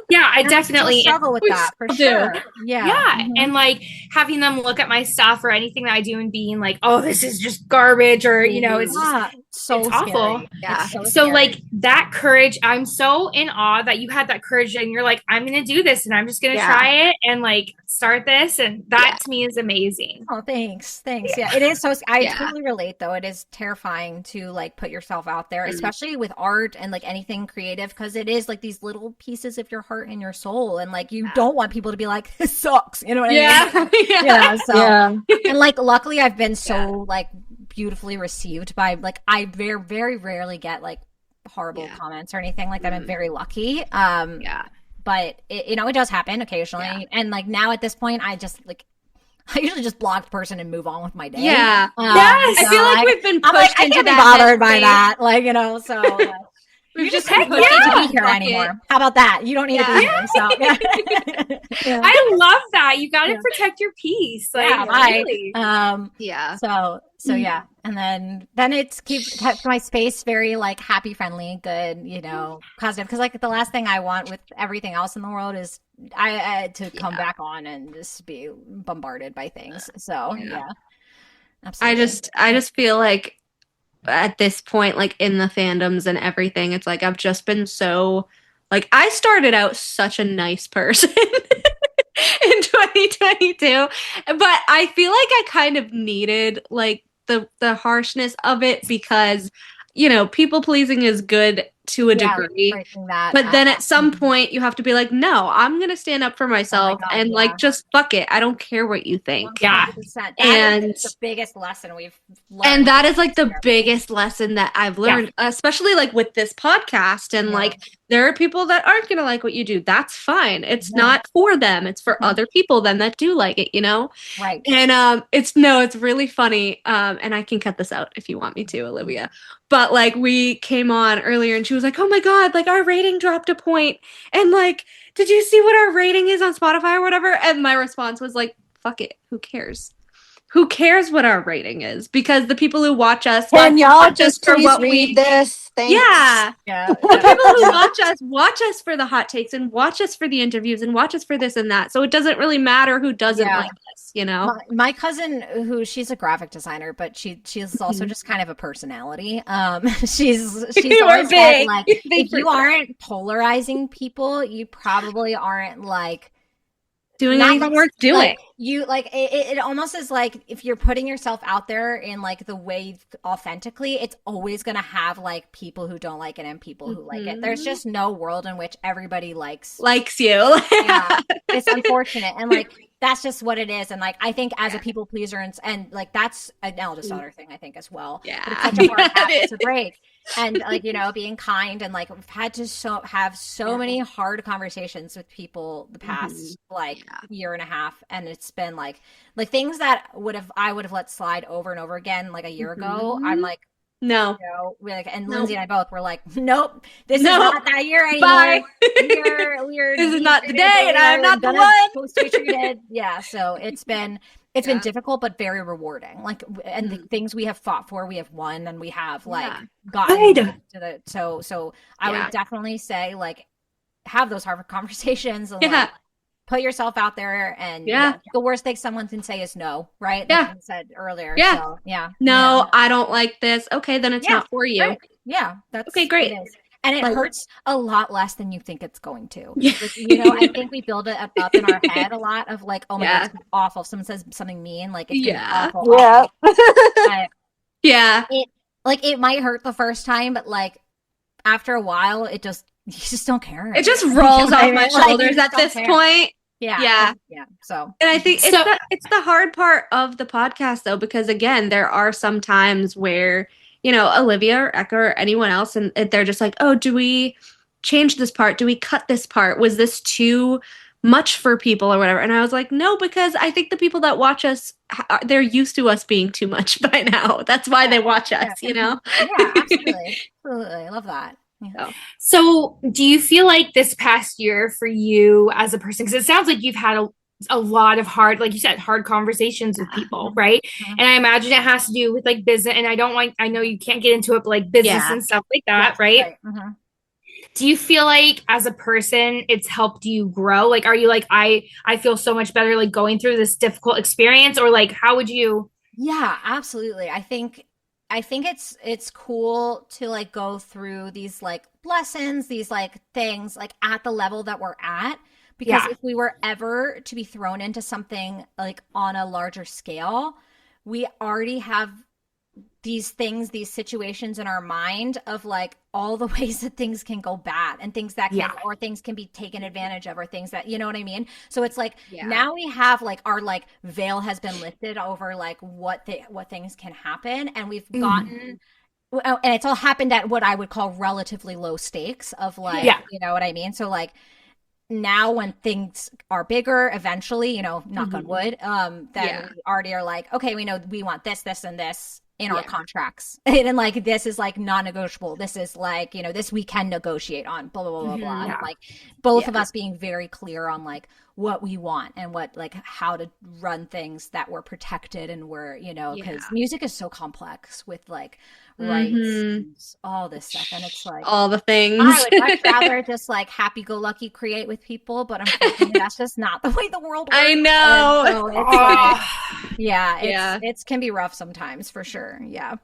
Yeah, I definitely struggle with that for sure. Yeah. Yeah. And having them look at my stuff or anything that I do and being oh, this is just garbage, or it's just so it's awful. Scary. Yeah. It's so that courage, I'm so in awe that you had that courage, and you're I'm gonna do this, and I'm just gonna try it and start this, and that to me is amazing. Oh, thanks. Yeah, it is. So I totally relate, though. It is terrifying to put yourself out there, especially with art and anything creative, because it is these little pieces of your heart and your soul, and you don't want people to be this sucks, you know what I mean? And luckily I've been so beautifully received by I very, very rarely get horrible comments or anything like that. I'm very lucky. But it does happen occasionally, and now at this point I just I usually just block the person and move on with my day. Yes. So I feel we've been pushed I into can't be that bothered by headspace. that, so We've just you been don't pushed need into to that be here bucket. anymore. How about that? You don't need to be here. So I love that. You got to protect your peace. Really. So yeah, and then it's kept my space very happy, friendly, good, positive. Because the last thing I want with everything else in the world is I to come back on and just be bombarded by things. So Absolutely. I just feel like at this point, like in the fandoms and everything, it's like I've just been so like I started out such a nice person in 2022, but I feel like I kind of needed like the harshness of it because people pleasing is good to a degree, breaking that but then at some Mhm. point you have to be like, no, I'm gonna stand up for Oh my myself God, and yeah. like just fuck it. I don't care what you think. 100%. That And is the biggest lesson we've learned. and that is like the biggest lesson that I've learned, especially like with this podcast. And like, there are people that aren't going to like what you do. That's fine. It's not for them. It's for other people then that do like it, Right. And it's really funny. And I can cut this out if you want me to, Olivia. But like we came on earlier and she was like, oh my God, like our rating dropped a point. And like, did you see what our rating is on Spotify or whatever? And my response was like, fuck it. Who cares? Who cares what our rating is? Because the people who watch us, Can y'all watch us just for please what read we this? Thanks. Yeah. Yeah. The people who watch us for the hot takes and watch us for the interviews and watch us for this and that. So it doesn't really matter who doesn't like us, My cousin, she's a graphic designer, but she's also just kind of a personality. She's always said, like, if you aren't polarizing people, you probably aren't like doing anything worth doing. Like, it almost is like if you're putting yourself out there in like the way authentically, it's always gonna have like people who don't like it and people who like it. There's just no world in which everybody likes you. Yeah, it's unfortunate, and like that's just what it is. And like I think as a people pleaser and like that's an eldest daughter thing, I think as well. Yeah, but it's such a hard habit to break. And like being kind, and like we've had to have so many hard conversations with people the past like year and a half, and it's been like things that I would have let slide over and over again like a year ago. I'm like, no, we're like, and Lindsay and I both were like, nope, this is not that year anymore. Bye. We're this is not the day, and I'm not the one supposed to be treated. Yeah, so it's been difficult but very rewarding. Like, and the things we have fought for, we have won, and we have like gotten to the so I would definitely say like have those hard conversations and like put yourself out there, and the worst thing someone can say is no, right? Like you said earlier. So, no, I don't like this. Okay, then it's not for you. Right. Yeah, that's okay. Great. It is. And it hurts a lot less than you think it's going to. Like, I think we build it up in our head a lot of like, oh my God, it's awful. If someone says something mean, like it's awful. Yeah. But, it might hurt the first time, but like after a while, you just don't care. It just rolls off my shoulders at this point. Yeah. So, and I think it's the hard part of the podcast though, because again, there are some times where Olivia or Eka or anyone else, and they're just like, oh, do we change this part? Do we cut this part? Was this too much for people or whatever? And I was like, no, because I think the people that watch us, they're used to us being too much by now. That's why they watch us, Yeah, absolutely. I love that. Yeah. So do you feel like this past year for you as a person, because it sounds like you've had a lot of hard, like you said, hard conversations with people, right? And I imagine it has to do with like business, and I know you can't get into it, but like business and stuff like that, right? Do you feel like as a person it's helped you grow? Like, are you like, I feel so much better like going through this difficult experience, or like how would you? Yeah, absolutely. I think it's cool to like go through these like lessons, these like things like at the level that we're at. Because if we were ever to be thrown into something like on a larger scale, we already have these situations in our mind of like all the ways that things can go bad and things that can, or things can be taken advantage of, or things that, you know what I mean? So it's like, now we have like our like veil has been lifted over like what things can happen. And we've gotten, and it's all happened at what I would call relatively low stakes of like, you know what I mean? So like, now when things are bigger eventually, knock on wood, then we already are like, okay, we know we want this and this in our contracts, and like this is like non-negotiable, this is like this we can negotiate on, blah blah blah blah blah. Like both of us being very clear on like what we want and what like how to run things that we're protected, and we're because music is so complex with like rights and all this stuff, and it's like all the things. I would much rather just like happy-go-lucky create with people, but unfortunately that's just not the way the world works. I know. And so it's like, Yeah, it can be rough sometimes for sure. Yeah.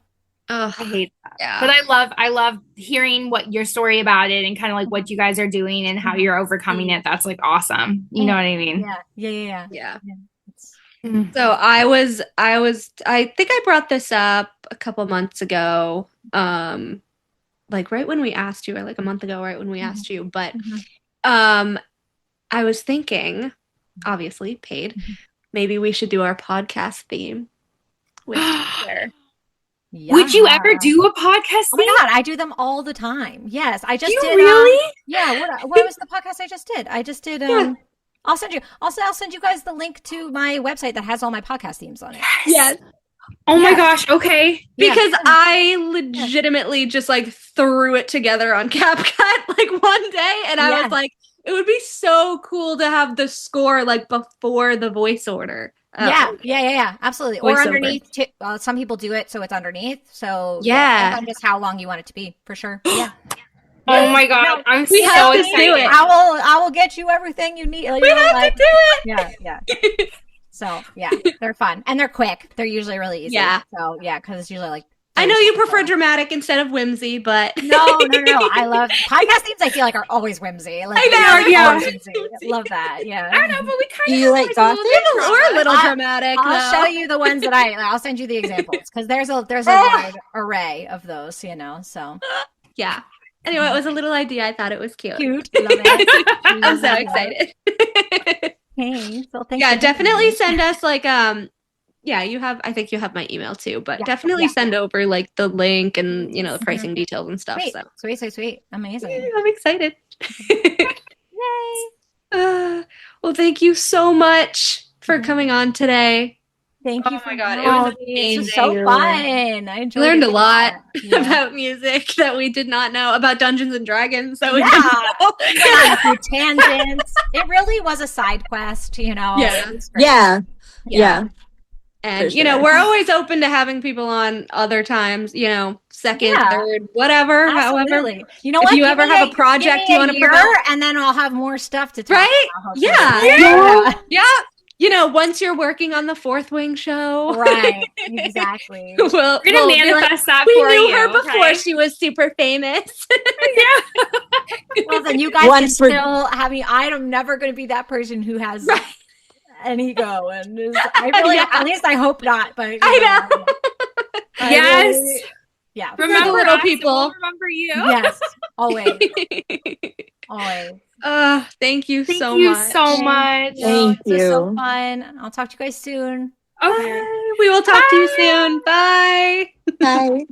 Oh, I hate that. yeah. But I love hearing what your story about it and kind of like what you guys are doing and how you're overcoming it. That's like awesome. You know what I mean? Yeah. Mm. So I think I brought this up a couple months ago, like right when we asked you, or like a month ago, right when we asked you. But I was thinking, obviously paid, maybe we should do our podcast theme with Taylor. Yeah. Would you ever do a podcast? Oh my God, I do them all the time. Yes, I just You did. really? Yeah. What was the podcast I just did? I just did. I'll send you. I'll send you guys the link to my website that has all my podcast themes on it. Yes. Oh my gosh. Okay. Because I legitimately just like threw it together on CapCut like one day, and I was like, it would be so cool to have the score like before the voice order. Yeah, absolutely. Or Voiceover. underneath. Some people do it so it's underneath. So Yeah. depends on just how long you want it to be, for sure. Yeah. Oh my God, I'm We so have to excited. do it. I will get you everything you need. We have to do it. Yeah. So yeah, they're fun and they're quick. They're usually really easy. Yeah. So yeah, because it's usually like. I know you prefer dramatic instead of whimsy, but No. I love podcast themes. I feel like are always whimsy. Like, I know, they're yeah. always whimsy. Love that. Yeah. I don't know, but we kind Do of you like gothic? we're a little I- dramatic. I'll though. show you the ones that I'll send you the examples because there's a wide array of those. So Yeah. Anyway, it was a little idea. I thought it was cute. cute. Love it. I'm so excited. Hey, so thanks. Yeah, for definitely having me. send us like I think you have my email too, but Yeah, definitely yeah. send over like the link and the pricing details and stuff. Sweet, So sweet, amazing. I'm excited. Yay! Well, thank you so much for coming on today. Thank you. Oh for my God, it having was me. This was amazing. so fun. I enjoyed Learned it a lot Yeah. about music that we did not know, about Dungeons and Dragons that we Yeah. didn't know. We went on a few tangents. It really was a side quest, Yeah. It was great. Yeah. And, For sure. we're always open to having people on other times, second, Yeah. third, whatever, however. Absolutely. You know If what? you Give ever me have a project give you me want to a year, promote. and then I'll have more stuff to talk Right? about. hopefully. Yeah. Yeah. Once you're working on the Fourth Wing show. Right. Exactly. we're We're gonna manifest that we for knew you. her before okay? she was super famous. Well, then you guys Once can we're- still have me. I'm never going to be that person who has Right. an ego, and at least I hope not. But I know. Yes. yeah. Remember little us, people. We'll remember you. Yes. Always. Thank you Thank so you much. so much. Thank This was so you. fun. I'll talk to you guys soon. Okay. Bye. We will talk to you soon. Bye. Bye.